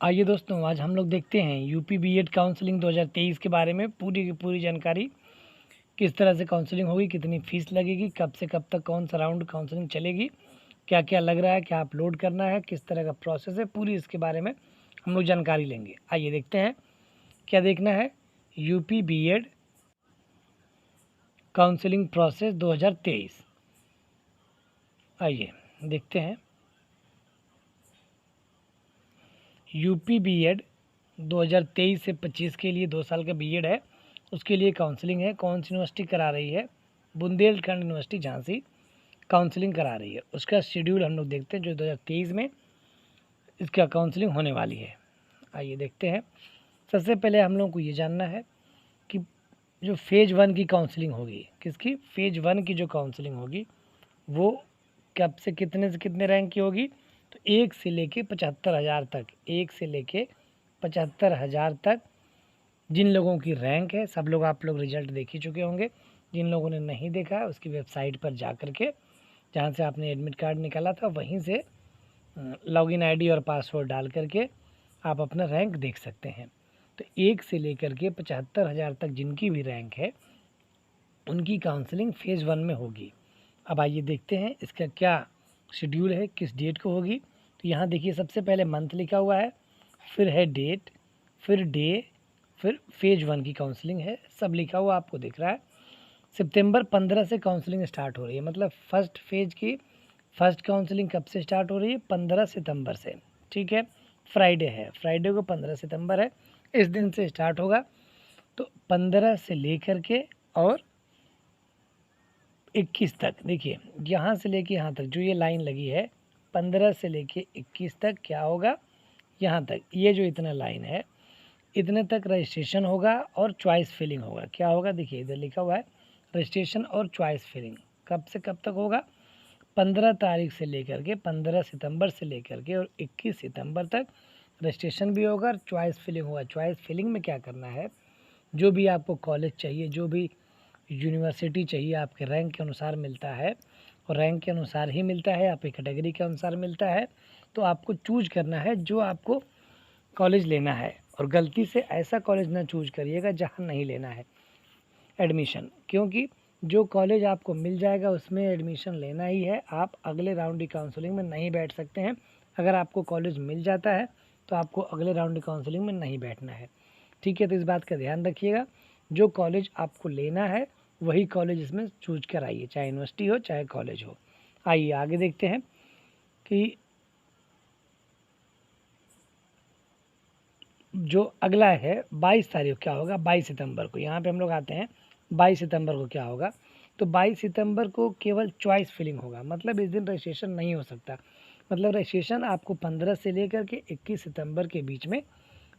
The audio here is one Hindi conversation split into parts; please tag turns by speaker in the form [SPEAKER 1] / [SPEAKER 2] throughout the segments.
[SPEAKER 1] आइए दोस्तों, आज हम लोग देखते हैं यूपी बीएड काउंसलिंग 2023 के बारे में पूरी की पूरी जानकारी। किस तरह से काउंसलिंग होगी, कितनी फ़ीस लगेगी, कब से कब तक कौन सा राउंड काउंसलिंग चलेगी, क्या क्या लग रहा है, क्या अपलोड करना है, किस तरह का प्रोसेस है, पूरी इसके बारे में हम लोग जानकारी लेंगे। आइए देखते हैं क्या देखना है। यूपी बीएड काउंसलिंग प्रोसेस 2023, आइए देखते हैं। यूपी बीएड 2023 से 25 के लिए 2 साल का बीएड है, उसके लिए काउंसलिंग है। कौन सी यूनिवर्सिटी करा रही है? बुंदेलखंड यूनिवर्सिटी झांसी काउंसलिंग करा रही है। उसका शेड्यूल हम लोग देखते हैं जो 2023 में इसका काउंसलिंग होने वाली है। आइए देखते हैं। सबसे पहले हम लोगों को ये जानना है कि जो फेज़ 1 की काउंसलिंग होगी, किसकी? फेज़ 1 की जो काउंसलिंग होगी वो कब से कितने रैंक की होगी? तो 1 से लेके 75,000 तक, 1 से लेके 75,000 तक जिन लोगों की रैंक है, सब लोग आप लोग रिजल्ट देख ही चुके होंगे। जिन लोगों ने नहीं देखा है उसकी वेबसाइट पर जा कर के, जहाँ से आपने एडमिट कार्ड निकाला था, वहीं से लॉगिन आईडी और पासवर्ड डाल करके आप अपना रैंक देख सकते हैं। तो 1 से लेकर के 75,000 तक जिनकी भी रैंक है उनकी काउंसलिंग फेज़ 1 में होगी। अब आइए देखते हैं इसका क्या शेड्यूल है, किस डेट को होगी। तो यहाँ देखिए, सबसे पहले मंथ लिखा हुआ है, फिर है डेट, फिर डे, फिर फेज़ 1 की काउंसलिंग है, सब लिखा हुआ आपको दिख रहा है। सितंबर 15 से काउंसलिंग स्टार्ट हो रही है, मतलब फर्स्ट फेज की फर्स्ट काउंसलिंग कब से स्टार्ट हो रही है? 15 सितंबर से। ठीक है, फ्राइडे है, फ्राइडे को 15 सितंबर है, इस दिन से स्टार्ट होगा। तो 15 से लेकर के और 21 तक, देखिए यहाँ से लेके यहाँ तक जो ये लाइन लगी है, 15 से लेके 21 तक क्या होगा? यहाँ तक ये जो इतना लाइन है, इतने तक रजिस्ट्रेशन होगा और चॉइस फिलिंग होगा। क्या होगा? देखिए इधर लिखा हुआ है रजिस्ट्रेशन और चॉइस फिलिंग। कब से कब तक होगा? 15 तारीख से लेकर के 15 सितंबर से लेकर के और 21 सितंबर तक रजिस्ट्रेशन भी होगा और चॉइस फिलिंग होगा। चॉइस फिलिंग में क्या करना है? जो भी आपको कॉलेज चाहिए, जो भी यूनिवर्सिटी चाहिए, आपके रैंक के अनुसार मिलता है, और रैंक के अनुसार ही मिलता है, आपकी कैटेगरी के अनुसार मिलता है। तो आपको चूज करना है जो आपको कॉलेज लेना है, और गलती से ऐसा कॉलेज ना चूज करिएगा जहाँ नहीं लेना है एडमिशन, क्योंकि जो कॉलेज आपको मिल जाएगा उसमें एडमिशन लेना ही है। आप अगले राउंड की काउंसलिंग में नहीं बैठ सकते हैं। अगर आपको कॉलेज मिल जाता है तो आपको अगले राउंड की काउंसलिंग में नहीं बैठना है। ठीक है, तो इस बात का ध्यान रखिएगा। जो कॉलेज आपको लेना है वही कॉलेज इसमें चूज कराइए, चाहे यूनिवर्सिटी हो चाहे कॉलेज हो। आइए आगे देखते हैं कि जो अगला है 22 तारीख क्या होगा? 22 सितंबर को, यहाँ पे हम लोग आते हैं 22 सितंबर को क्या होगा। तो 22 सितंबर को केवल चॉइस फिलिंग होगा, मतलब इस दिन रजिस्ट्रेशन नहीं हो सकता। मतलब रजिस्ट्रेशन आपको 15 से लेकर के 21 सितंबर के बीच में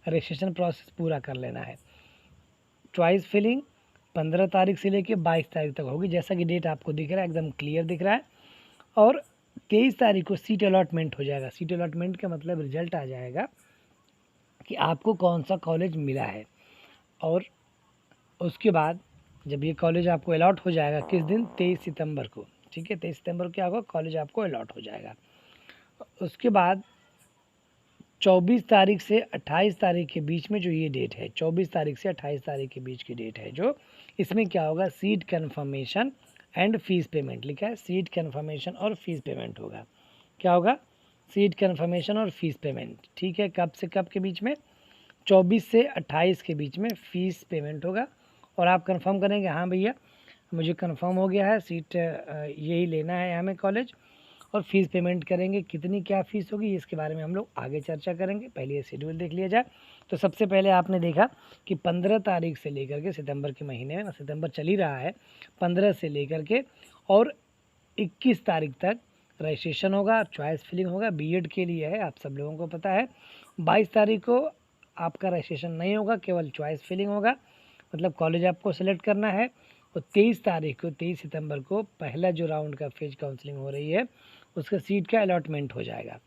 [SPEAKER 1] रजिस्ट्रेशन प्रोसेस पूरा कर लेना है। चॉइस फिलिंग 15 तारीख से लेकर 22 तारीख तक होगी, जैसा कि डेट आपको दिख रहा है, एकदम क्लियर दिख रहा है। और 23 तारीख को सीट अलॉटमेंट हो जाएगा। सीट अलॉटमेंट का मतलब रिजल्ट आ जाएगा कि आपको कौन सा कॉलेज मिला है। और उसके बाद जब ये कॉलेज आपको अलॉट हो जाएगा, किस दिन? 23 सितंबर को। ठीक है, 23 सितंबर को क्या होगा? कॉलेज आपको अलॉट हो जाएगा। उसके बाद 24 तारीख से 28 तारीख के बीच में जो ये डेट है, 24 तारीख से 28 तारीख के बीच की डेट है, जो इसमें क्या होगा? Seat confirmation and fees payment लिखा है। सीट कन्फर्मेशन और फीस पेमेंट होगा। क्या होगा? सीट कन्फर्मेशन और फीस पेमेंट। ठीक है, कब से कब के बीच में? 24 से 28 के बीच में फ़ीस पेमेंट होगा। और आप कंफर्म करेंगे, हाँ भैया मुझे कंफर्म हो गया है, सीट यही लेना है हमें कॉलेज, और फ़ीस पेमेंट करेंगे। कितनी क्या फ़ीस होगी इसके बारे में हम लोग आगे चर्चा करेंगे, पहले ये शेड्यूल देख लिया जाए। तो सबसे पहले आपने देखा कि 15 तारीख से लेकर के, सितंबर के महीने में, सितंबर चल ही रहा है, 15 से लेकर के और 21 तारीख तक रजिस्ट्रेशन होगा, चॉइस फिलिंग होगा। बीएड के लिए है, आप सब लोगों को पता है। 22 तारीख को आपका रजिस्ट्रेशन नहीं होगा, केवल चॉइस फिलिंग होगा, मतलब कॉलेज आपको सेलेक्ट करना है। और 23 तारीख को, 23 सितंबर को पहला जो राउंड का फेज काउंसलिंग हो रही है उसका सीट का अलॉटमेंट हो जाएगा।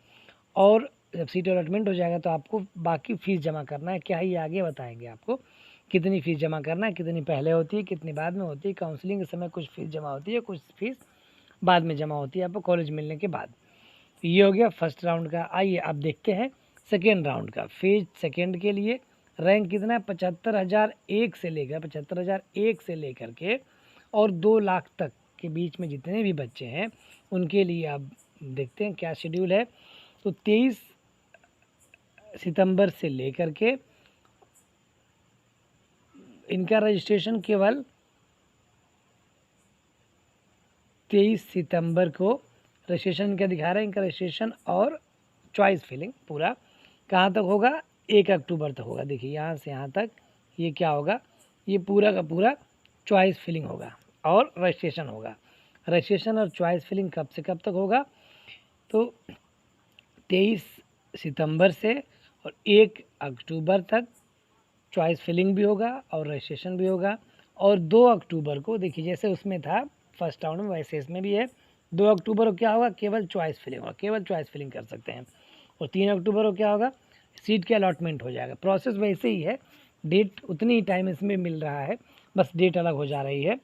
[SPEAKER 1] और जब सीट अलॉटमेंट हो जाएगा तो आपको बाकी फ़ीस जमा करना है। क्या है ये आगे बताएंगे आपको, कितनी फ़ीस जमा करना है, कितनी पहले होती है, कितनी बाद में होती है। काउंसलिंग के समय कुछ फ़ीस जमा होती है, कुछ फ़ीस बाद में जमा होती है आपको कॉलेज मिलने के बाद। ये हो गया फर्स्ट राउंड का। आइए अब देखते हैं सेकेंड राउंड का फेज सेकेंड के लिए रैंक कितना है 75,001 से लेकर 75,001 से लेकर के और 2 लाख तक के बीच में जितने भी बच्चे हैं उनके लिए आप देखते हैं क्या शेड्यूल है। तो 23 सितंबर से लेकर के इनका रजिस्ट्रेशन केवल 23 सितंबर को रजिस्ट्रेशन क्या दिखा रहा है इनका रजिस्ट्रेशन और चॉइस फिलिंग पूरा कहाँ तक होगा 1 अक्टूबर तक होगा। देखिए यहाँ से यहाँ तक ये क्या होगा, ये पूरा का पूरा चॉइस फिलिंग होगा और रजिस्ट्रेशन होगा। रजिस्ट्रेशन और चॉइस फिलिंग कब से कब तक होगा, तो 23 सितंबर से और 1 अक्टूबर तक चॉइस फिलिंग भी होगा और रजिस्ट्रेशन भी होगा। और 2 अक्टूबर को देखिए जैसे उसमें था फर्स्ट राउंड में वैसे इसमें भी है। 2 अक्टूबर को क्या होगा, केवल चॉइस फिलिंग होगा, केवल चॉइस फिलिंग कर सकते हैं। और 3 अक्टूबर को क्या होगा, सीट के अलॉटमेंट हो जाएगा। प्रोसेस वैसे ही है, डेट उतनी ही टाइम इसमें मिल रहा है, बस डेट अलग हो जा रही है।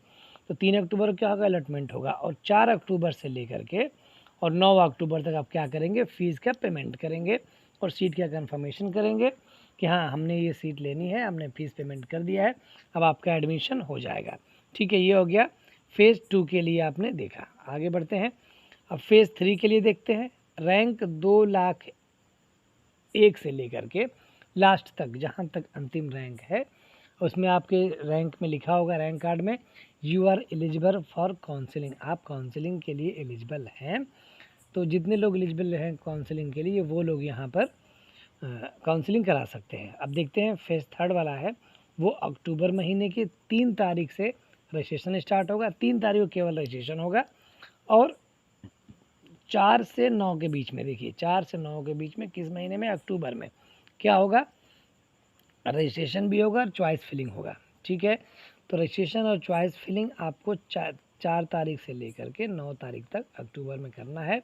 [SPEAKER 1] तो 3 अक्टूबर को क्या होगा, अलॉटमेंट होगा। और 4 अक्टूबर से लेकर के और 9 अक्टूबर तक आप क्या करेंगे, फ़ीस का पेमेंट करेंगे और सीट का कन्फर्मेशन करेंगे कि हाँ हमने ये सीट लेनी है, हमने फ़ीस पेमेंट कर दिया है, अब आपका एडमिशन हो जाएगा। ठीक है, ये हो गया फ़ेज़ 2 के लिए आपने देखा। आगे बढ़ते हैं, अब फ़ेज़ 3 के लिए देखते हैं। रैंक 2,01,000 से लेकर के लास्ट तक, जहाँ तक अंतिम रैंक है उसमें आपके रैंक में लिखा होगा, रैंक कार्ड में, you are eligible for counselling, आप काउंसलिंग के लिए एलिजिबल हैं। तो जितने लोग एलिजिबल हैं काउंसलिंग के लिए वो लोग यहाँ पर काउंसलिंग करा सकते हैं। अब देखते हैं फेज़ 3 वाला है, वो अक्टूबर महीने की 3 तारीख से रजिस्ट्रेशन स्टार्ट होगा। 3 तारीख को केवल रजिस्ट्रेशन होगा और 4 से 9 के बीच में, देखिए 4 से 9 के बीच में किस महीने में, अक्टूबर में क्या होगा, रजिस्ट्रेशन भी होगा और चॉइस फिलिंग होगा। ठीक है, तो रजिस्ट्रेशन और चॉइस फिलिंग आपको 4 तारीख से लेकर के 9 तारीख तक अक्टूबर में करना है।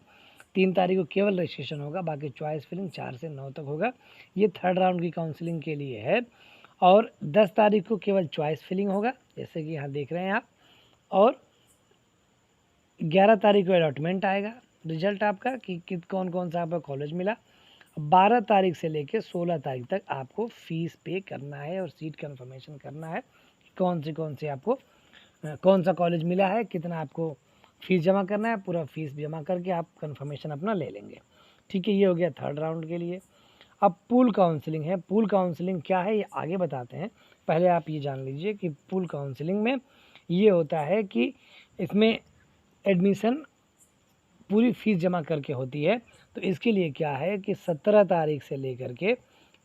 [SPEAKER 1] 3 तारीख को केवल रजिस्ट्रेशन होगा, बाकी चॉइस फिलिंग 4 से 9 तक होगा। ये 3rd राउंड की काउंसलिंग के लिए है। और 10 तारीख को केवल चॉइस फिलिंग होगा, जैसे कि यहाँ देख रहे हैं आप। और 11 तारीख को अलॉटमेंट आएगा, रिजल्ट आपका कि कौन कौन सा आपका कॉलेज मिला। 12 तारीख से लेकर 16 तारीख तक आपको फ़ीस पे करना है और सीट कन्फर्मेशन करना है, कौन से आपको कौन सा कॉलेज मिला है, कितना आपको फ़ीस जमा करना है, पूरा फ़ीस जमा करके आप कन्फर्मेशन अपना ले लेंगे। ठीक है, ये हो गया 3rd राउंड के लिए। अब पूल काउंसलिंग है। पूल काउंसलिंग क्या है ये आगे बताते हैं, पहले आप ये जान लीजिए कि पूल काउंसलिंग में ये होता है कि इसमें एडमिशन पूरी फ़ीस जमा करके होती है। तो इसके लिए क्या है कि 17 तारीख से लेकर के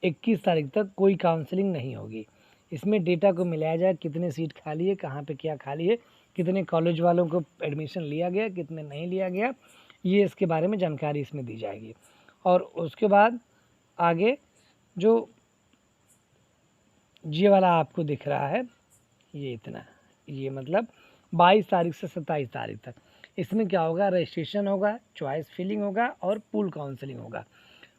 [SPEAKER 1] 21 तारीख तक कोई काउंसलिंग नहीं होगी। इसमें डेटा को मिलाया जाए, कितने सीट खाली है, कहाँ पे क्या खाली है, कितने कॉलेज वालों को एडमिशन लिया गया, कितने नहीं लिया गया, ये इसके बारे में जानकारी इसमें दी जाएगी। और उसके बाद आगे जो ये वाला आपको दिख रहा है, ये इतना, ये मतलब 22 तारीख से 27 तारीख तक इसमें क्या होगा, रजिस्ट्रेशन होगा, चॉइस फिलिंग होगा और पूल काउंसलिंग होगा।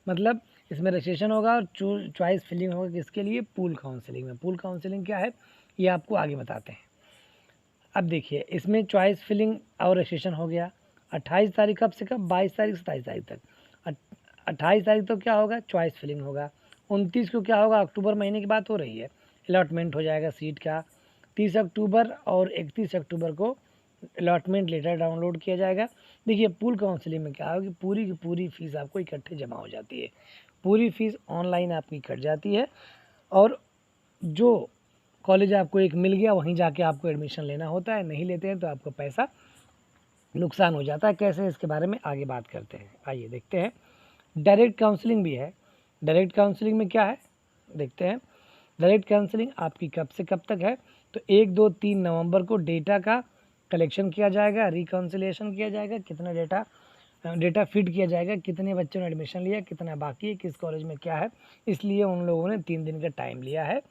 [SPEAKER 1] मतलब इसमें रजिस्ट्रेशन होगा और चॉइस फिलिंग होगा, किसके लिए, पूल काउंसलिंग में। पूल काउंसलिंग क्या है ये आपको आगे बताते हैं। अब देखिए इसमें चॉइस फिलिंग और रजिस्ट्रेशन हो गया 28 तारीख कब से कब, 22 तारीख से 27 तारीख तक। 28 तारीख तो क्या होगा, चॉइस फिलिंग होगा। 29 को क्या होगा, अक्टूबर महीने की बात हो रही है, अलॉटमेंट हो जाएगा सीट का। 30 अक्टूबर और 31 अक्टूबर को अलॉटमेंट लेटर डाउनलोड किया जाएगा। देखिए पूल काउंसलिंग में क्या होगा कि पूरी की पूरी फ़ीस आपको इकट्ठे जमा हो जाती है, पूरी फ़ीस ऑनलाइन आपकी कट जाती है और जो कॉलेज आपको एक मिल गया वहीं जाके आपको एडमिशन लेना होता है, नहीं लेते हैं तो आपको पैसा नुकसान हो जाता है। कैसे, इसके बारे में आगे बात करते हैं, आइए देखते हैं। डायरेक्ट काउंसलिंग भी है। डायरेक्ट काउंसलिंग में क्या है देखते हैं। डायरेक्ट काउंसलिंग आपकी कब से कब तक है, तो 1, 2, 3 नवंबर को डेटा का कलेक्शन किया जाएगा, रिकाउंसिलेशन किया जाएगा, कितना डेटा फीड किया जाएगा, कितने बच्चों ने एडमिशन लिया, कितना बाकी है, किस कॉलेज में क्या है, इसलिए उन लोगों ने 3 दिन का टाइम लिया है।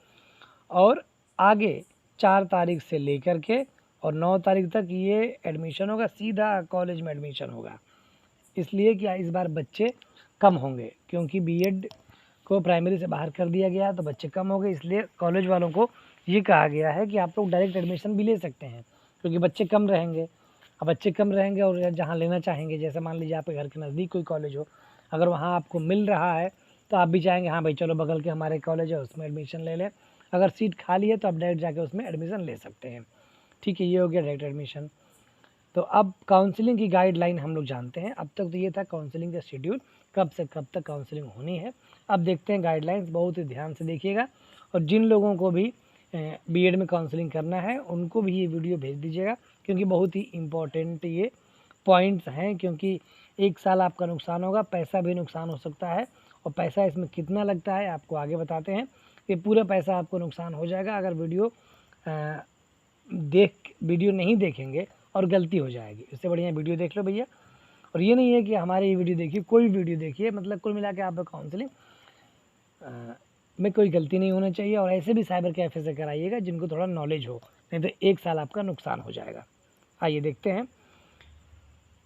[SPEAKER 1] और आगे 4 तारीख से लेकर के और 9 तारीख तक ये एडमिशन होगा, सीधा कॉलेज में एडमिशन होगा। इसलिए कि इस बार बच्चे कम होंगे, क्योंकि बीएड को प्राइमरी से बाहर कर दिया गया तो बच्चे कम हो गए, इसलिए कॉलेज वालों को ये कहा गया है कि आप लोग डायरेक्ट एडमिशन भी ले सकते हैं, क्योंकि बच्चे कम रहेंगे। अब बच्चे कम रहेंगे और जहाँ लेना चाहेंगे, जैसे मान लीजिए आपके घर के नज़दीक कोई कॉलेज हो, अगर वहाँ आपको मिल रहा है तो आप भी चाहेंगे हाँ भाई चलो बगल के हमारे कॉलेज है उसमें एडमिशन ले लें। अगर सीट खाली है तो आप डायरेक्ट जाके उसमें एडमिशन ले सकते हैं। ठीक है, ये हो गया डायरेक्ट एडमिशन। तो अब काउंसलिंग की गाइडलाइन हम लोग जानते हैं। अब तक तो ये था काउंसलिंग का शेड्यूल, कब से कब तक काउंसलिंग होनी है। अब देखते हैं गाइडलाइंस, बहुत ही ध्यान से देखिएगा। और जिन लोगों को भी बीएड में काउंसलिंग करना है उनको भी ये वीडियो भेज दीजिएगा, क्योंकि बहुत ही इम्पोर्टेंट ये पॉइंट्स हैं। क्योंकि एक साल आपका नुकसान होगा, पैसा भी नुकसान हो सकता है। और पैसा इसमें कितना लगता है आपको आगे बताते हैं। ये पूरा पैसा आपको नुकसान हो जाएगा अगर वीडियो नहीं देखेंगे और गलती हो जाएगी। इससे बढ़िया वीडियो देख लो भैया। और ये नहीं है कि हमारी ये वीडियो देखिए, कोई वीडियो देखिए, मतलब कुल मिला के आप काउंसलिंग में कोई गलती नहीं होना चाहिए। और ऐसे भी साइबर कैफे से कराइएगा जिनको थोड़ा नॉलेज हो, नहीं तो एक साल आपका नुकसान हो जाएगा। आइए देखते हैं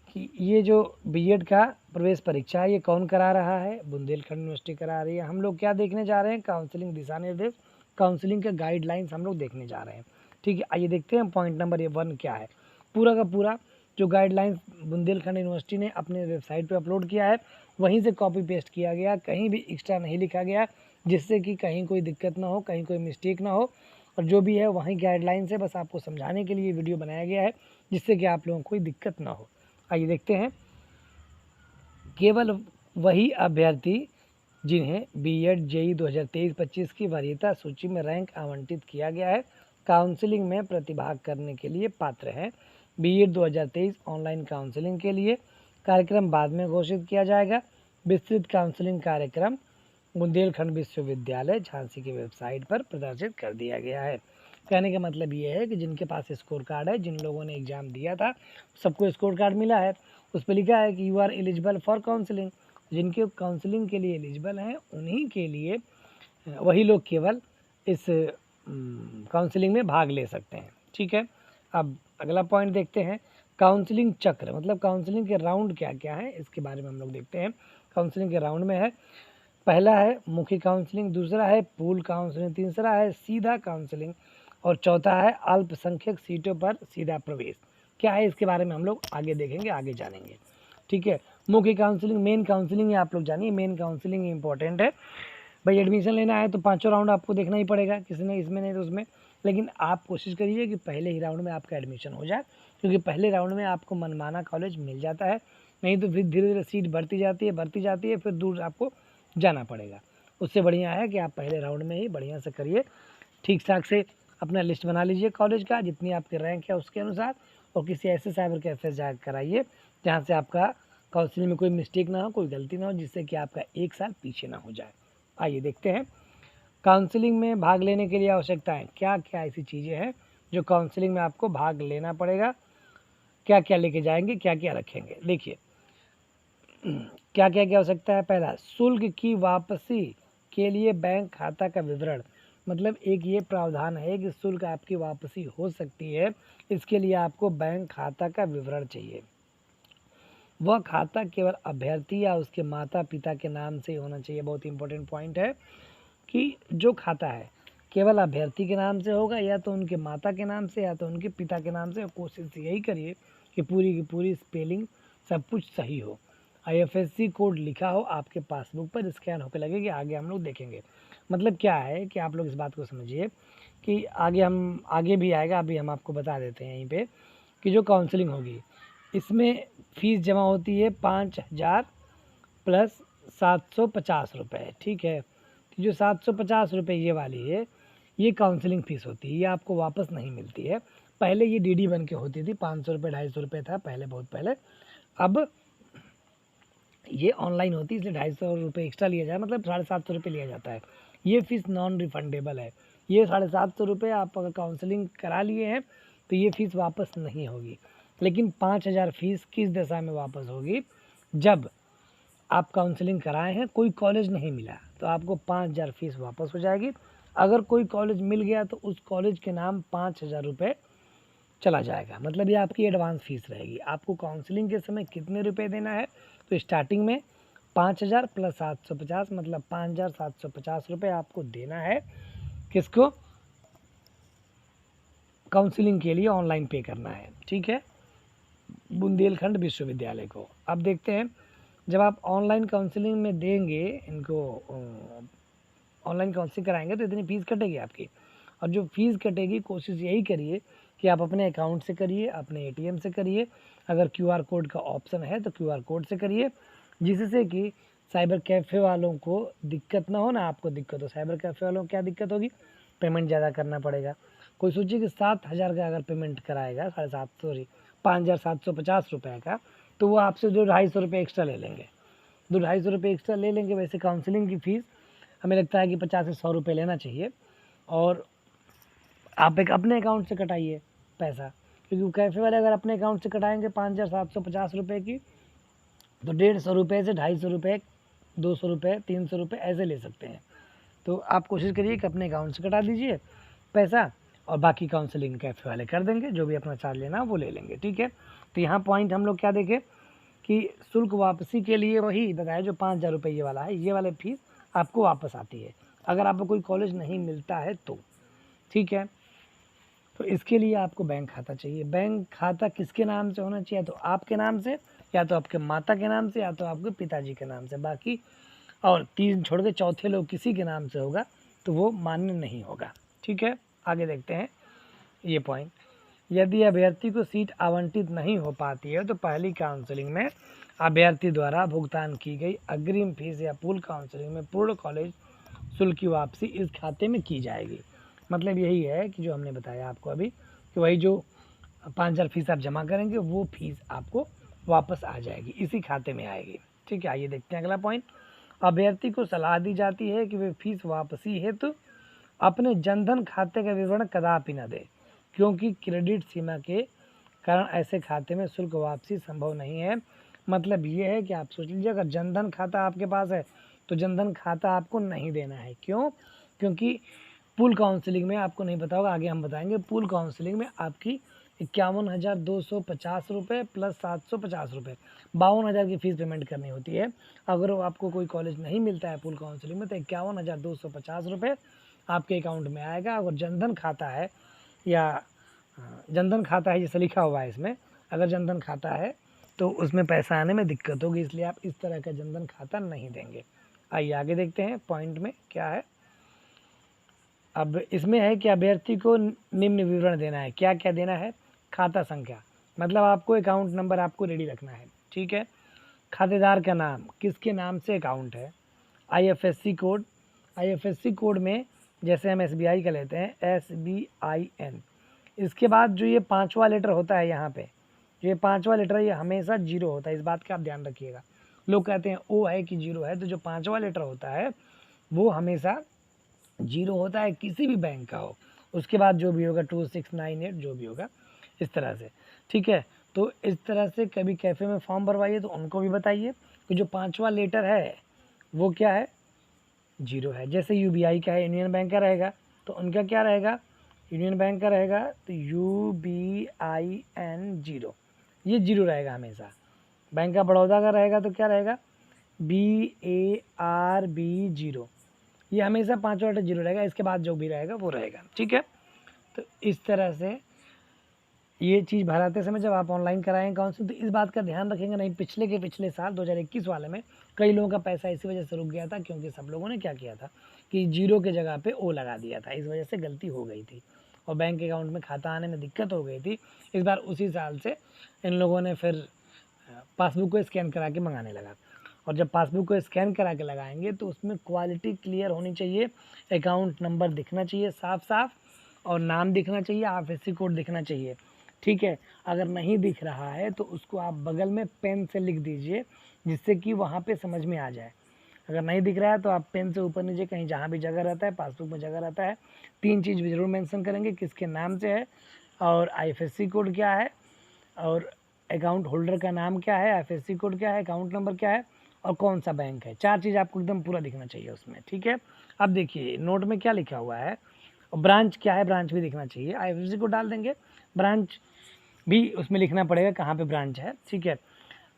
[SPEAKER 1] कि ये जो बीएड का प्रवेश परीक्षा है ये कौन करा रहा है। बुंदेलखंड यूनिवर्सिटी करा रही है। हम लोग क्या देखने जा रहे हैं, काउंसलिंग दिशा निर्देश, काउंसलिंग के गाइडलाइंस हम लोग देखने जा रहे हैं। ठीक है, आइए देखते हैं पॉइंट नंबर 1 क्या है। पूरा का पूरा जो गाइडलाइंस बुंदेलखंड यूनिवर्सिटी ने अपने वेबसाइट पे अपलोड किया है वहीं से कॉपी पेस्ट किया गया, कहीं भी एक्स्ट्रा नहीं लिखा गया, जिससे कि कहीं कोई दिक्कत ना हो, कहीं कोई मिस्टेक ना हो। और जो भी है वहीं गाइडलाइंस है, बस आपको समझाने के लिए वीडियो बनाया गया है जिससे कि आप लोगों को कोई दिक्कत ना हो। आइए देखते हैं। केवल वही अभ्यर्थी जिन्हें बीएड जेई 2023-25 की वरीयता सूची में रैंक आवंटित किया गया है काउंसलिंग में प्रतिभाग करने के लिए पात्र हैं। बीएड 2023 ऑनलाइन काउंसलिंग के लिए कार्यक्रम बाद में घोषित किया जाएगा। विस्तृत काउंसलिंग कार्यक्रम बुंदेलखंड विश्वविद्यालय झांसी की वेबसाइट पर प्रदर्शित कर दिया गया है। कहने का मतलब ये है कि जिनके पास स्कोर कार्ड है, जिन लोगों ने एग्ज़ाम दिया था सबको स्कोर कार्ड मिला है, उस पर लिखा है कि you are eligible for counselling. जिनके काउंसलिंग के लिए एलिजिबल हैं उन्हीं के लिए, वही लोग केवल इस काउंसलिंग में भाग ले सकते हैं। ठीक है, अब अगला पॉइंट देखते हैं। काउंसलिंग चक्र मतलब काउंसलिंग के राउंड क्या क्या है इसके बारे में हम लोग देखते हैं। काउंसलिंग के राउंड में है, पहला है मुख्य काउंसलिंग, दूसरा है पूल काउंसलिंग, तीसरा है सीधा काउंसलिंग और चौथा है अल्पसंख्यक सीटों पर सीधा प्रवेश। क्या है इसके बारे में हम लोग आगे देखेंगे, आगे जानेंगे। ठीक है, मुख्य काउंसलिंग, मेन काउंसलिंग आप लोग जानिए। मेन काउंसलिंग इंपॉर्टेंट है भाई। एडमिशन लेना है तो पाँचों राउंड आपको देखना ही पड़ेगा, किसी ने इसमें नहीं तो उसमें। लेकिन आप कोशिश करिए कि पहले ही राउंड में आपका एडमिशन हो जाए, क्योंकि पहले राउंड में आपको मनमाना कॉलेज मिल जाता है। नहीं तो फिर धीरे धीरे सीट बढ़ती जाती है, फिर दूर आपको जाना पड़ेगा। उससे बढ़िया है कि आप पहले राउंड में ही बढ़िया से करिए, ठीक ठाक से अपना लिस्ट बना लीजिए कॉलेज का, जितनी आपकी रैंक है उसके अनुसार। और किसी ऐसे साइबर कैफे से जाकर कराइए जहाँ से आपका काउंसलिंग में कोई मिस्टेक ना हो, कोई गलती ना हो, जिससे कि आपका एक साल पीछे ना हो जाए। आइए देखते हैं काउंसलिंग में भाग लेने के लिए आवश्यकताएं क्या क्या ऐसी चीज़ें हैं जो काउंसलिंग में आपको भाग लेना पड़ेगा। क्या क्या लेके जाएंगे, क्या क्या रखेंगे, देखिए क्या क्या क्या हो सकता है। पहला, शुल्क की वापसी के लिए बैंक खाता का विवरण। मतलब एक ये प्रावधान है कि शुल्क आपकी वापसी हो सकती है, इसके लिए आपको बैंक खाता का विवरण चाहिए। वह खाता केवल अभ्यर्थी या उसके माता पिता के नाम से होना चाहिए। बहुत इंपॉर्टेंट पॉइंट है कि जो खाता है केवल अभ्यर्थी के नाम से होगा, या तो उनके माता के नाम से या तो उनके पिता के नाम से। कोशिश यही करिए कि पूरी की पूरी स्पेलिंग सब कुछ सही हो, आईएफएससी कोड लिखा हो आपके पासबुक पर, स्कैन होकर लगेगी। आगे हम लोग देखेंगे। मतलब क्या है कि आप लोग इस बात को समझिए कि आगे भी आएगा, अभी हम आपको बता देते हैं यहीं पे कि जो काउंसलिंग होगी इसमें फ़ीस जमा होती है 5,000 प्लस 750 रुपये। ठीक है, तो जो 750 रुपये ये वाली है ये काउंसलिंग फ़ीस होती है, ये आपको वापस नहीं मिलती है। पहले ये डीडी बन के होती थी, 500 रुपये 250 रुपये था पहले, बहुत पहले। अब ये ऑनलाइन होती है, इसलिए 250 रुपये एक्स्ट्रा लिया जाए, मतलब 750 रुपये लिया जाता है। ये फ़ीस नॉन रिफंडेबल है। ये 750 रुपये आप अगर काउंसलिंग करा लिए हैं तो ये फ़ीस वापस नहीं होगी। लेकिन 5,000 फ़ीस किस दशा में वापस होगी, जब आप काउंसलिंग कराए हैं, कोई कॉलेज नहीं मिला तो आपको 5,000 फ़ीस वापस हो जाएगी। अगर कोई कॉलेज मिल गया तो उस कॉलेज के नाम 5,000 रुपये चला जाएगा। मतलब ये आपकी एडवांस फ़ीस रहेगी। आपको काउंसलिंग के समय कितने रुपए देना है, तो स्टार्टिंग में 5,000 प्लस 750 मतलब 5,750 रुपये आपको देना है। किसको, काउंसलिंग के लिए ऑनलाइन पे करना है। ठीक है, बुंदेलखंड विश्वविद्यालय को। अब देखते हैं जब आप ऑनलाइन काउंसलिंग में देंगे इनको, ऑनलाइन काउंसलिंग कराएंगे तो इतनी फ़ीस कटेगी आपकी। और जो फ़ीस कटेगी कोशिश यही करिए कि आप अपने अकाउंट से करिए, अपने एटीएम से करिए, अगर क्यूआर कोड का ऑप्शन है तो क्यूआर कोड से करिए, जिससे कि साइबर कैफ़े वालों को दिक्कत ना हो, ना आपको दिक्कत हो। साइबर कैफ़े वालों को क्या दिक्कत होगी, पेमेंट ज़्यादा करना पड़ेगा। कोई सोचिए कि 7,000 का अगर पेमेंट कराएगा, 750 सॉरी 5,750 का, तो वो आपसे जो 250 रुपये एक्स्ट्रा ले लेंगे, 200-250 रुपये एक्स्ट्रा ले लेंगे। वैसे काउंसलिंग की फ़ीस हमें लगता है कि 50 से 100 रुपये लेना चाहिए, और आप एक अपने अकाउंट से कटाइए पैसा, क्योंकि कैफ़े वाले अगर अपने अकाउंट से कटाएंगे 5,750 रुपये की, तो 150 रुपये से 250 रुपये, 200 रुपये, 300 रुपये ऐसे ले सकते हैं। तो आप कोशिश करिए कि अपने अकाउंट से कटा दीजिए पैसा, और बाकी काउंसलिंग कैफ़े वाले कर देंगे, जो भी अपना चार्ज लेना वो ले लेंगे, ठीक है। तो यहाँ पॉइंट हम लोग क्या देखें कि शुल्क वापसी के लिए वही बताया जो 5,000 रुपये ये वाला है, ये वाले फीस आपको वापस आती है अगर आपको कोई कॉलेज नहीं मिलता है तो, ठीक है। तो इसके लिए आपको बैंक खाता चाहिए। बैंक खाता किसके नाम से होना चाहिए, तो आपके नाम से, या तो आपके माता के नाम से, या तो आपके पिताजी के नाम से। बाकी और 3 छोड़ के चौथे लोग किसी के नाम से होगा तो वो मान्य नहीं होगा, ठीक है। आगे देखते हैं ये पॉइंट। यदि अभ्यर्थी को सीट आवंटित नहीं हो पाती है तो पहली काउंसलिंग में अभ्यर्थी द्वारा भुगतान की गई अग्रिम फीस या पूल काउंसलिंग में पूर्ण कॉलेज शुल्क की वापसी इस खाते में की जाएगी। मतलब यही है कि जो हमने बताया आपको अभी, कि वही जो 5,000 फीस आप जमा करेंगे वो फीस आपको वापस आ जाएगी, इसी खाते में आएगी, ठीक है। आइए देखते हैं अगला पॉइंट। अभ्यर्थी को सलाह दी जाती है कि वे फीस वापसी हेतु अपने जनधन खाते का विवरण कदापि न दे, क्योंकि क्रेडिट सीमा के कारण ऐसे खाते में शुल्क वापसी संभव नहीं है। मतलब ये है कि आप सोच लीजिए, अगर जनधन खाता आपके पास है तो जनधन खाता आपको नहीं देना है। क्यों? क्योंकि पूल काउंसलिंग में, आपको नहीं पता होगा, आगे हम बताएंगे, पूल काउंसलिंग में आपकी 51,250 रुपये प्लस 750 रुपये, 52,000 की फ़ीस पेमेंट करनी होती है। अगर आपको कोई कॉलेज नहीं मिलता है पूल काउंसलिंग में तो 51,250 रुपये आपके अकाउंट में आएगा। अगर जनधन खाता है, या जनधन खाता है जैसे लिखा हुआ है इसमें, अगर जनधन खाता है तो उसमें पैसा आने में दिक्कत होगी, इसलिए आप इस तरह का जनधन खाता नहीं देंगे। आइए आगे देखते हैं पॉइंट में क्या है। अब इसमें है कि अभ्यर्थी को निम्न विवरण देना है। क्या क्या देना है? खाता संख्या, मतलब आपको अकाउंट नंबर आपको रेडी रखना है, ठीक है। खातेदार का नाम, किसके नाम से अकाउंट है। आईएफएससी कोड, आईएफएससी कोड में जैसे हम एसबीआई का लेते हैं SBIN, इसके बाद जो ये 5वां लेटर होता है यहाँ पे, ये 5वां लेटर ये हमेशा 0 होता है, इस बात का आप ध्यान रखिएगा। लोग कहते हैं O है कि 0 है, तो जो 5वां लेटर होता है वो हमेशा 0 होता है, किसी भी बैंक का हो। उसके बाद जो भी होगा 2698 जो भी होगा, इस तरह से, ठीक है। तो इस तरह से कभी कैफ़े में फॉर्म भरवाइए तो उनको भी बताइए कि जो 5वां लेटर है वो क्या है, 0 है। जैसे यूबीआई का है, यूनियन बैंक का रहेगा, तो उनका क्या रहेगा, यूनियन बैंक का रहेगा तो UBIN 0, ये 0 रहेगा हमेशा। बैंक का बड़ौदा का रहेगा तो क्या रहेगा, BARB 0, ये हमेशा 5वां लेटर 0 रहेगा, इसके बाद जो भी रहेगा वो रहेगा, ठीक है। तो इस तरह से ये चीज़ भराते समय जब आप ऑनलाइन कराएं काउंसलिंग तो इस बात का ध्यान रखेंगे। नहीं, पिछले साल 2021 वाले में कई लोगों का पैसा इसी वजह से रुक गया था, क्योंकि सब लोगों ने क्या किया था कि 0 के जगह पे O लगा दिया था, इस वजह से गलती हो गई थी और बैंक अकाउंट में खाता आने में दिक्कत हो गई थी। इस बार उसी साल से इन लोगों ने फिर पासबुक को स्कैन करा के मंगाने लगा, और जब पासबुक को स्कैन करा के लगाएंगे तो उसमें क्वालिटी क्लियर होनी चाहिए, अकाउंट नंबर दिखना चाहिए साफ साफ, और नाम दिखना चाहिए, आईएफएससी कोड दिखना चाहिए, ठीक है। अगर नहीं दिख रहा है तो उसको आप बगल में पेन से लिख दीजिए, जिससे कि वहाँ पे समझ में आ जाए। अगर नहीं दिख रहा है तो आप पेन से ऊपर नीचे कहीं जहाँ भी जगह रहता है, पासबुक में जगह रहता है, 3 चीज़ भी ज़रूर मेंशन करेंगे, किसके नाम से है, और आईएफएससी कोड क्या है, और अकाउंट होल्डर का नाम क्या है, आईएफएससी कोड क्या है, अकाउंट नंबर क्या है, और कौन सा बैंक है। 4 चीज़ आपको एकदम पूरा दिखना चाहिए उसमें, ठीक है। अब देखिए नोट में क्या लिखा हुआ है, और ब्रांच क्या है, ब्रांच भी दिखना चाहिए। आईएफएससी कोड डाल देंगे, ब्रांच भी उसमें लिखना पड़ेगा कहाँ पे ब्रांच है, ठीक है।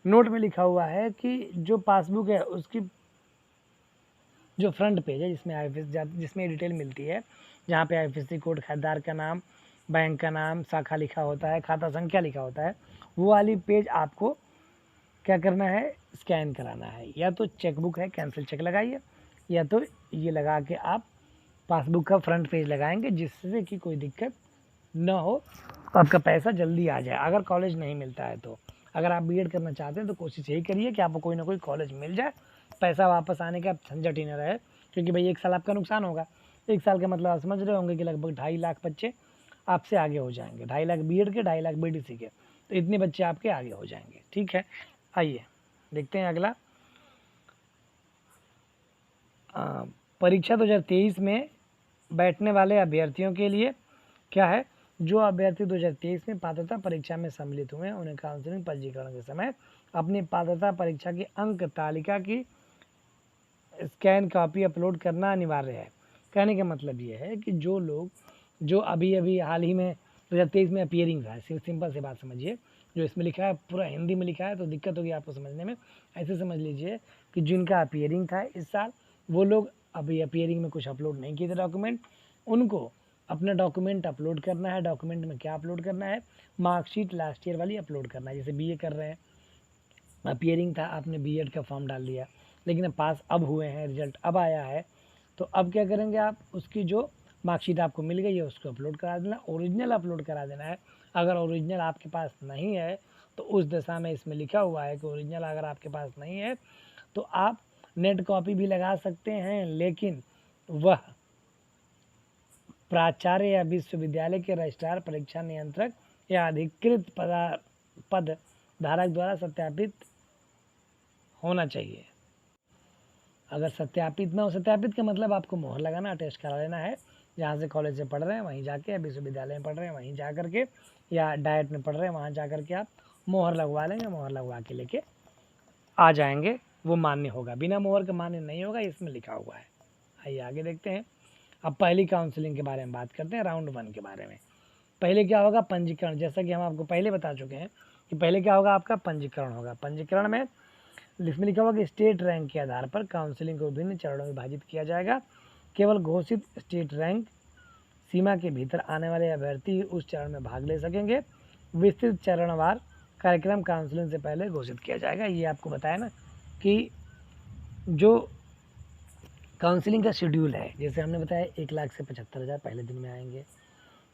[SPEAKER 1] नोट में लिखा हुआ है कि जो पासबुक है उसकी जो फ्रंट पेज है, जिसमें आईएफएससी, जिसमें डिटेल मिलती है, जहाँ पे आईएफएससी कोड, खातेदार का नाम, बैंक का नाम, शाखा लिखा होता है, खाता संख्या लिखा होता है, वो वाली पेज आपको क्या करना है, स्कैन कराना है, या तो चेकबुक है कैंसिल चेक लगाइए, या तो ये लगा के आप पासबुक का फ्रंट पेज लगाएंगे, जिससे कि कोई दिक्कत ना हो, तो आपका पैसा जल्दी आ जाए। अगर कॉलेज नहीं मिलता है तो अगर आप बीएड करना चाहते हैं तो कोशिश यही करिए कि आपको कोई ना कोई कॉलेज मिल जाए, पैसा वापस आने का झंझट ही न रहे, क्योंकि भाई 1 साल आपका नुकसान होगा। 1 साल का मतलब आप समझ रहे होंगे कि लगभग 2.5 लाख बच्चे आपसे आगे हो जाएंगे, 2.5 लाख बीएड के, 2.5 लाख बीडीसी के, तो इतने बच्चे आपके आगे हो जाएंगे। ठीक है, आइए देखते हैं अगला। परीक्षा 2023 में बैठने वाले अभ्यर्थियों के लिए क्या है, जो अभ्यर्थी 2023 में पात्रता परीक्षा में सम्मिलित हुए हैं उन्हें काउंसलिंग पंजीकरण के समय अपनी पात्रता परीक्षा की अंक तालिका की स्कैन कॉपी अपलोड करना अनिवार्य है। कहने का मतलब ये है कि जो लोग जो अभी हाल ही में 2023 में अपियरिंग था, सिंपल सी बात समझिए, जो इसमें लिखा है पूरा हिंदी में लिखा है तो दिक्कत होगी आपको समझने में। ऐसे समझ लीजिए कि जिनका अपियरिंग था इस साल, वो लोग अभी अपियरिंग में कुछ अपलोड नहीं किए थे डॉक्यूमेंट, उनको अपना डॉक्यूमेंट अपलोड करना है। डॉक्यूमेंट में क्या अपलोड करना है, मार्कशीट लास्ट ईयर वाली अपलोड करना है। जैसे बीए कर रहे हैं, अपियरिंग था, आपने बीएड का फॉर्म डाल दिया, लेकिन पास अब हुए हैं, रिजल्ट अब आया है, तो अब क्या करेंगे आप, उसकी जो मार्कशीट आपको मिल गई है उसको अपलोड करा देना, ओरिजिनल अपलोड करा देना है। अगर ओरिजिनल आपके पास नहीं है तो उस दशा में इसमें लिखा हुआ है कि ओरिजिनल अगर आपके पास नहीं है तो आप नेट कॉपी भी लगा सकते हैं, लेकिन वह प्राचार्य या विश्वविद्यालय के रजिस्ट्रार, परीक्षा नियंत्रक या अधिकृत पद धारक द्वारा सत्यापित होना चाहिए। अगर सत्यापित ना हो, सत्यापित का मतलब आपको मोहर लगाना, अटेस्ट करा लेना है, जहाँ से कॉलेज से पढ़ रहे हैं वहीं जाके, या विश्वविद्यालय में पढ़ रहे हैं वहीं जा करके, या डाइट में पढ़ रहे हैं वहाँ जा करके आप मोहर लगवा लेंगे, मोहर लगवा के लेके आ जाएंगे, वो मान्य होगा। बिना मोहर के मान्य नहीं होगा, इसमें लिखा हुआ है। आइए आगे देखते हैं। अब पहली काउंसलिंग के बारे में बात करते हैं, राउंड 1 के बारे में। पहले क्या होगा, पंजीकरण। जैसा कि हम आपको पहले बता चुके हैं कि पहले क्या होगा, आपका पंजीकरण होगा। पंजीकरण में इसमें लिखा हुआ कि स्टेट रैंक के आधार पर काउंसलिंग को विभिन्न चरणों में विभाजित किया जाएगा। केवल घोषित स्टेट रैंक सीमा के भीतर आने वाले अभ्यर्थी उस चरण में भाग ले सकेंगे। विस्तृत चरणवार कार्यक्रम काउंसलिंग से पहले घोषित किया जाएगा। ये आपको बताया ना कि जो काउंसलिंग का शेड्यूल है, जैसे हमने बताया 1 लाख से 75,000 पहले दिन में आएंगे,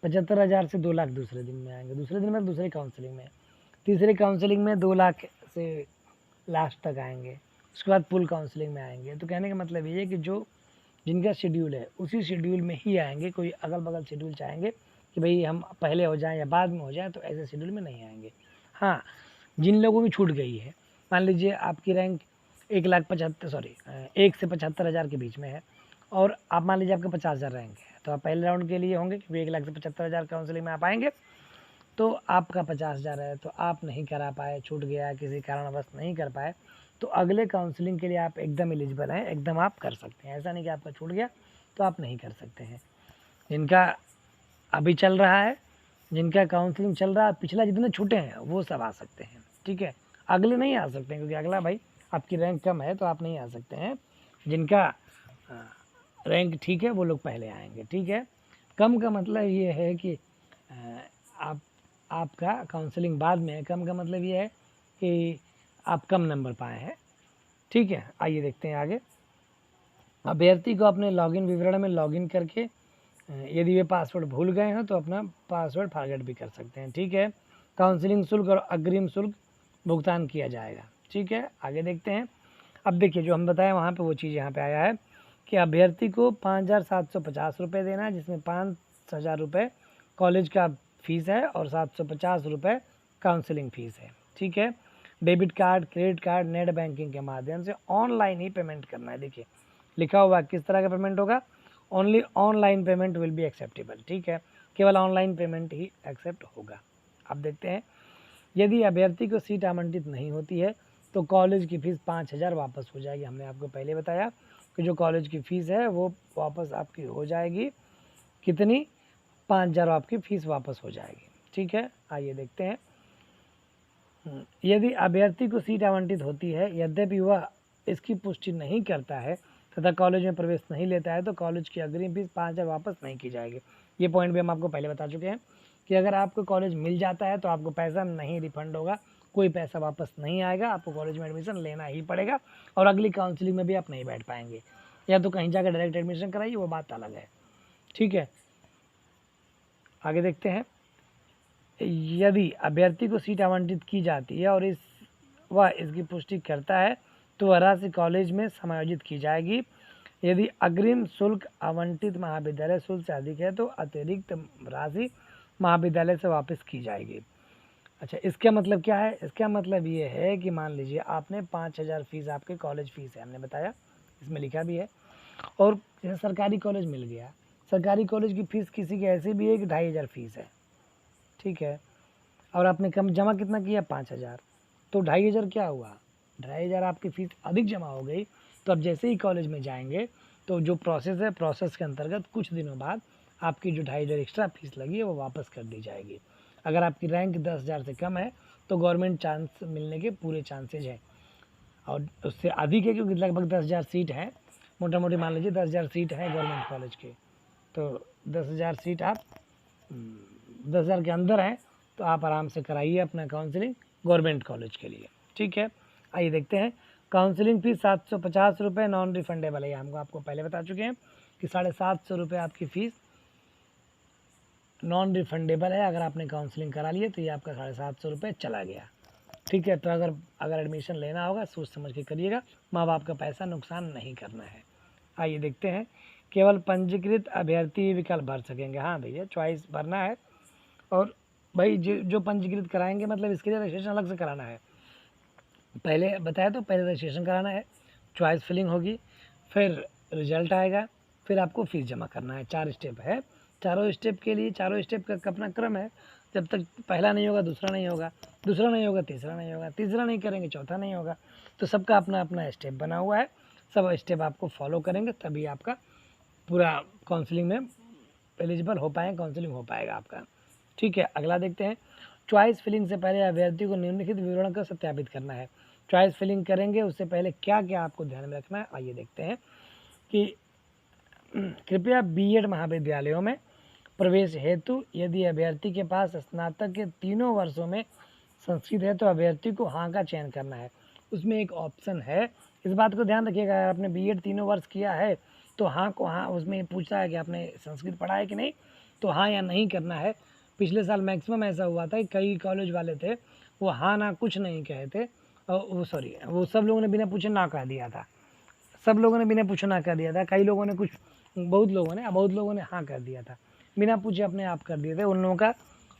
[SPEAKER 1] 75,000 से 2 लाख दूसरे दिन में आएंगे, दूसरे दिन में दूसरी काउंसलिंग में, तीसरी काउंसलिंग में 2 लाख से लास्ट तक आएंगे, उसके बाद फुल काउंसलिंग में आएंगे। तो कहने का मतलब ये है कि जो जिनका शेड्यूल है उसी शेड्यूल में ही आएंगे। कोई अगल बगल शेड्यूल चाहेंगे कि भाई हम पहले हो जाएं या बाद में हो जाएं, तो ऐसे शेड्यूल में नहीं आएंगे। हाँ, जिन लोगों की छूट गई है, मान लीजिए आपकी रैंक 1 से 75,000 के बीच में है, और आप मान लीजिए आपका 50,000 रैंक है, तो आप पहले राउंड के लिए होंगे क्योंकि 1 लाख से 75,000 काउंसलिंग में आप आएंगे। तो आपका 50,000 है, तो आप नहीं करा पाए, छूट गया, किसी कारणवश नहीं कर पाए, तो अगले काउंसलिंग के लिए आप एकदम एलिजिबल हैं, एकदम आप कर सकते हैं। ऐसा नहीं कि आपका छूट गया तो आप नहीं कर सकते हैं। जिनका अभी चल रहा है, जिनका काउंसलिंग चल रहा है, पिछला जितने छूटे हैं वो सब आ सकते हैं। ठीक है, अगले नहीं आ सकते हैं, क्योंकि अगला भाई आपकी रैंक कम है तो आप नहीं आ सकते हैं। जिनका रैंक ठीक है वो लोग पहले आएंगे। ठीक है, कम का मतलब ये है कि आपका काउंसलिंग बाद में है। कम का मतलब ये है कि आप कम नंबर पाए हैं। ठीक है, आइए देखते हैं आगे। अभ्यर्थी को अपने लॉगिन विवरण में लॉगिन करके यदि वे पासवर्ड भूल गए हैं तो अपना पासवर्ड फॉरगेट भी कर सकते हैं। ठीक है, काउंसलिंग शुल्क और अग्रिम शुल्क भुगतान किया जाएगा। ठीक है, आगे देखते हैं। अब देखिए, जो हम बताएं वहाँ पे वो चीज़ यहाँ पे आया है कि अभ्यर्थी को 5,750 रुपये देना है, जिसमें 5,000 रुपये कॉलेज का फीस है और 750 रुपये काउंसलिंग फीस है। ठीक है, debit card, credit card, net banking के माध्यम से ऑनलाइन ही पेमेंट करना है। देखिए लिखा हुआ किस तरह का पेमेंट होगा, only online payment will be acceptable. ठीक है, केवल ऑनलाइन पेमेंट ही एक्सेप्ट होगा। अब देखते हैं, यदि अभ्यर्थी को सीट आवंटित नहीं होती है तो कॉलेज की फ़ीस 5,000 वापस हो जाएगी। हमने आपको पहले बताया कि जो कॉलेज की फ़ीस है वो वापस आपकी हो जाएगी। कितनी? 5,000 आपकी फ़ीस वापस हो जाएगी। ठीक है, आइए देखते हैं। यदि अभ्यर्थी को सीट आवंटित होती है, यद्यपि वह इसकी पुष्टि नहीं करता है तथा कॉलेज में प्रवेश नहीं लेता है, तो कॉलेज की अग्रिम फीस 5,000 वापस नहीं की जाएगी। ये पॉइंट भी हम आपको पहले बता चुके हैं कि अगर आपको कॉलेज मिल जाता है तो आपको पैसा नहीं रिफंड होगा, कोई पैसा वापस नहीं आएगा, आपको कॉलेज में एडमिशन लेना ही पड़ेगा और अगली काउंसलिंग में भी आप नहीं बैठ पाएंगे, या तो कहीं जाकर डायरेक्ट एडमिशन कराइए, वो बात अलग है। ठीक है, आगे देखते हैं। यदि अभ्यर्थी को सीट आवंटित की जाती है और वह इसकी पुष्टि करता है तो वह राशि कॉलेज में समायोजित की जाएगी। यदि अग्रिम शुल्क आवंटित महाविद्यालय शुल्क से अधिक है तो अतिरिक्त राशि महाविद्यालय से वापस की जाएगी। अच्छा, इसका मतलब क्या है? इसका मतलब ये है कि मान लीजिए आपने 5,000 फीस, आपके कॉलेज फीस है, हमने बताया, इसमें लिखा भी है, और जैसे सरकारी कॉलेज मिल गया, सरकारी कॉलेज की फ़ीस किसी की ऐसी भी है कि 2,500 फीस है, ठीक है, और आपने कम जमा कितना किया? 5,000, तो 2,500 क्या हुआ? 2,500 आपकी फ़ीस अधिक जमा हो गई। तो अब जैसे ही कॉलेज में जाएंगे तो जो प्रोसेस है, प्रोसेस के अंतर्गत कुछ दिनों बाद आपकी जो 2,500 एक्स्ट्रा फीस लगी है वो वापस कर दी जाएगी। अगर आपकी रैंक 10,000 से कम है तो गवर्नमेंट चांस मिलने के पूरे चांसेज हैं, और उससे अधिक है क्योंकि लगभग 10,000 सीट है, मोटा मोटी मान लीजिए 10,000 सीट है गवर्नमेंट कॉलेज के, तो 10,000 सीट आप 10,000 के अंदर हैं तो आप आराम से कराइए अपना काउंसलिंग गवर्नमेंट कॉलेज के लिए। ठीक है, आइए देखते हैं। काउंसलिंग फ़ीस 750 रुपये नॉन रिफंडेबल है, हमको आपको पहले बता चुके हैं कि 750 रुपये आपकी फ़ीस नॉन रिफंडेबल है। अगर आपने काउंसलिंग करा लिया तो ये आपका 750 रुपये चला गया। ठीक है, तो अगर एडमिशन लेना होगा सोच समझ के करिएगा, माँ बाप का पैसा नुकसान नहीं करना है। आइए देखते हैं। केवल पंजीकृत अभ्यर्थी विकल्प भर सकेंगे। हाँ भैया, चॉइस भरना है, और भाई जो पंजीकृत कराएंगे मतलब इसके लिए रजिस्ट्रेशन अलग से कराना है। पहले बताया तो पहले रजिस्ट्रेशन कराना है, चॉइस फिलिंग होगी, फिर रिजल्ट आएगा, फिर आपको फीस जमा करना है। 4 स्टेप है, चारों स्टेप के लिए चारों स्टेप का अपना क्रम है। जब तक पहला नहीं होगा दूसरा नहीं होगा, दूसरा नहीं होगा तीसरा नहीं होगा, तीसरा नहीं करेंगे चौथा नहीं होगा। तो सबका अपना अपना स्टेप बना हुआ है, सब स्टेप आपको फॉलो करेंगे तभी आपका पूरा काउंसलिंग में एलिजिबल हो पाएंगे, काउंसलिंग हो पाएगा आपका। ठीक है, अगला देखते हैं। चॉइस फिलिंग से पहले अभ्यर्थी को निम्नलिखित विवरण का सत्यापित करना है। चॉइस फिलिंग करेंगे उससे पहले क्या क्या आपको ध्यान में रखना है, आइए देखते हैं। कि कृपया बीएड महाविद्यालयों में प्रवेश हेतु यदि अभ्यर्थी के पास स्नातक के तीनों वर्षों में संस्कृत है तो अभ्यर्थी को हाँ का चयन करना है। उसमें एक ऑप्शन है, इस बात को ध्यान रखिएगा, अगर आपने बीएड तीनों वर्ष किया है तो हाँ को हाँ, उसमें पूछता है कि आपने संस्कृत पढ़ा है कि नहीं, तो हाँ या नहीं करना है। पिछले साल मैक्सिमम ऐसा हुआ था कि कई कॉलेज वाले थे वो हाँ ना कुछ नहीं कहे थे, और वो सब लोगों ने बिना पूछे ना कह दिया था, सब लोगों ने बिना पूछे ना कर दिया था। कई लोगों ने बहुत लोगों ने हाँ कर दिया था, बिना पूछे अपने आप कर दिए थे, उन लोगों का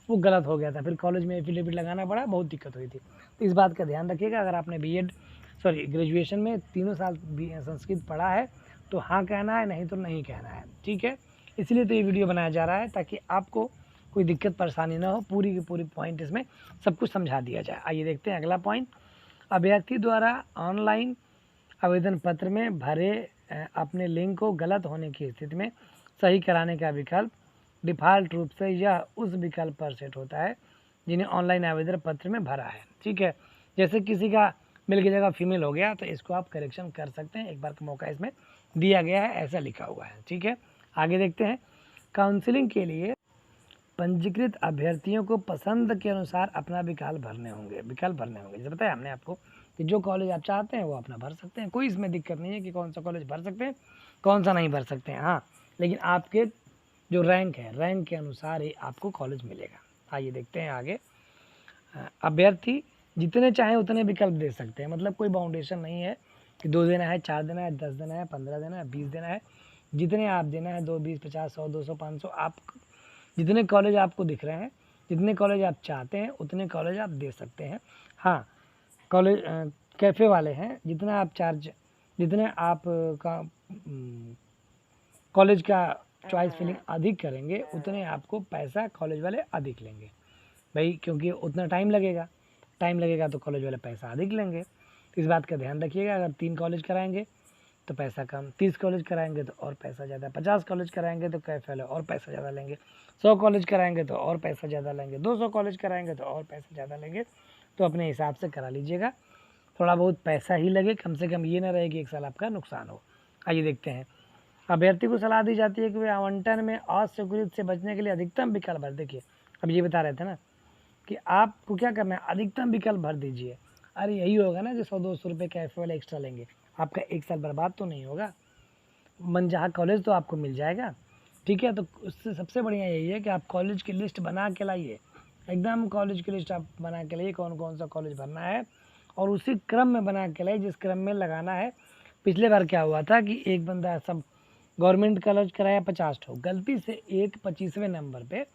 [SPEAKER 1] वो गलत हो गया था, फिर कॉलेज में एफिडेविट लगाना पड़ा, बहुत दिक्कत हुई थी। तो इस बात का ध्यान रखिएगा, अगर आपने ग्रेजुएशन में तीनों साल संस्कृत पढ़ा है तो हाँ कहना है, नहीं तो नहीं कहना है। ठीक है, इसलिए तो ये वीडियो बनाया जा रहा है ताकि आपको कोई दिक्कत परेशानी ना हो, पूरी की पूरी पॉइंट इसमें सब कुछ समझा दिया जाए। आइए देखते हैं अगला पॉइंट। अभ्यर्थी द्वारा ऑनलाइन आवेदन पत्र में भरे अपने लिंक को गलत होने की स्थिति में सही कराने का विकल्प डिफ़ॉल्ट रूप से यह उस विकल्प पर सेट होता है जिन्हें ऑनलाइन आवेदन पत्र में भरा है। ठीक है, जैसे किसी का मेल की जगह फीमेल हो गया तो इसको आप करेक्शन कर सकते हैं, एक बार का मौका इसमें दिया गया है, ऐसा लिखा हुआ है। ठीक है, आगे देखते हैं। काउंसलिंग के लिए पंजीकृत अभ्यर्थियों को पसंद के अनुसार अपना विकल्प भरने होंगे। जैसे बताया हमने आपको कि जो कॉलेज आप चाहते हैं वो अपना भर सकते हैं, कोई इसमें दिक्कत नहीं है कि कौन सा कॉलेज भर सकते हैं कौन सा नहीं भर सकते हैं। हाँ, लेकिन आपके जो रैंक है, रैंक के अनुसार ही आपको कॉलेज मिलेगा। आइए देखते हैं आगे। अभ्यर्थी जितने चाहें उतने विकल्प दे सकते हैं, मतलब कोई बाउंडेशन नहीं है कि 2 देना है, 4 देना है, 10 देना है, 15 देना है, 20 देना है, जितने आप देना है 2, 20, 50, 100, 200, 500, आप जितने कॉलेज आपको दिख रहे हैं, जितने कॉलेज आप चाहते हैं उतने कॉलेज आप दे सकते हैं। हाँ, कॉलेज कैफ़े वाले हैं, जितने आप का कॉलेज का चॉइस फिलिंग अधिक करेंगे उतने आपको पैसा कॉलेज वाले अधिक लेंगे भाई, क्योंकि उतना टाइम लगेगा तो कॉलेज वाले पैसा अधिक लेंगे। तो इस बात का ध्यान रखिएगा, अगर 3 कॉलेज कराएंगे तो पैसा कम, 30 कॉलेज कराएंगे तो और पैसा ज़्यादा, 50 कॉलेज कराएंगे तो कैफे वाले और पैसा ज़्यादा लेंगे, 100 कॉलेज कराएंगे तो और पैसा ज़्यादा लेंगे, 200 कॉलेज कराएंगे तो और पैसा ज़्यादा लेंगे। तो अपने हिसाब से करा लीजिएगा, थोड़ा बहुत पैसा ही लगे, कम से कम ये ना रहे कि एक साल आपका नुकसान हो। आइए देखते हैं। अभ्यर्थी को सलाह दी जाती है कि वे आवंटन में अस्वीकृत से बचने के लिए अधिकतम विकल्प भर। देखिए अब ये बता रहे थे ना कि आपको क्या करना है, अधिकतम विकल्प भर दीजिए। अरे यही होगा ना कि 100-200 रुपये कैफे वाले एक्स्ट्रा लेंगे, आपका 1 साल बर्बाद तो नहीं होगा, मनचाहा कॉलेज तो आपको मिल जाएगा। ठीक है, तो उससे सबसे बढ़िया यही है कि आप कॉलेज की लिस्ट बना के लाइए, एकदम कॉलेज की लिस्ट आप बना के लाइए, कौन कौन सा कॉलेज भरना है, और उसी क्रम में बना के लाइए जिस क्रम में लगाना है। पिछले बार क्या हुआ था कि एक बंदा सब गवर्नमेंट कॉलेज कराया 50 ठो, गलती से एक 25वें नंबर पे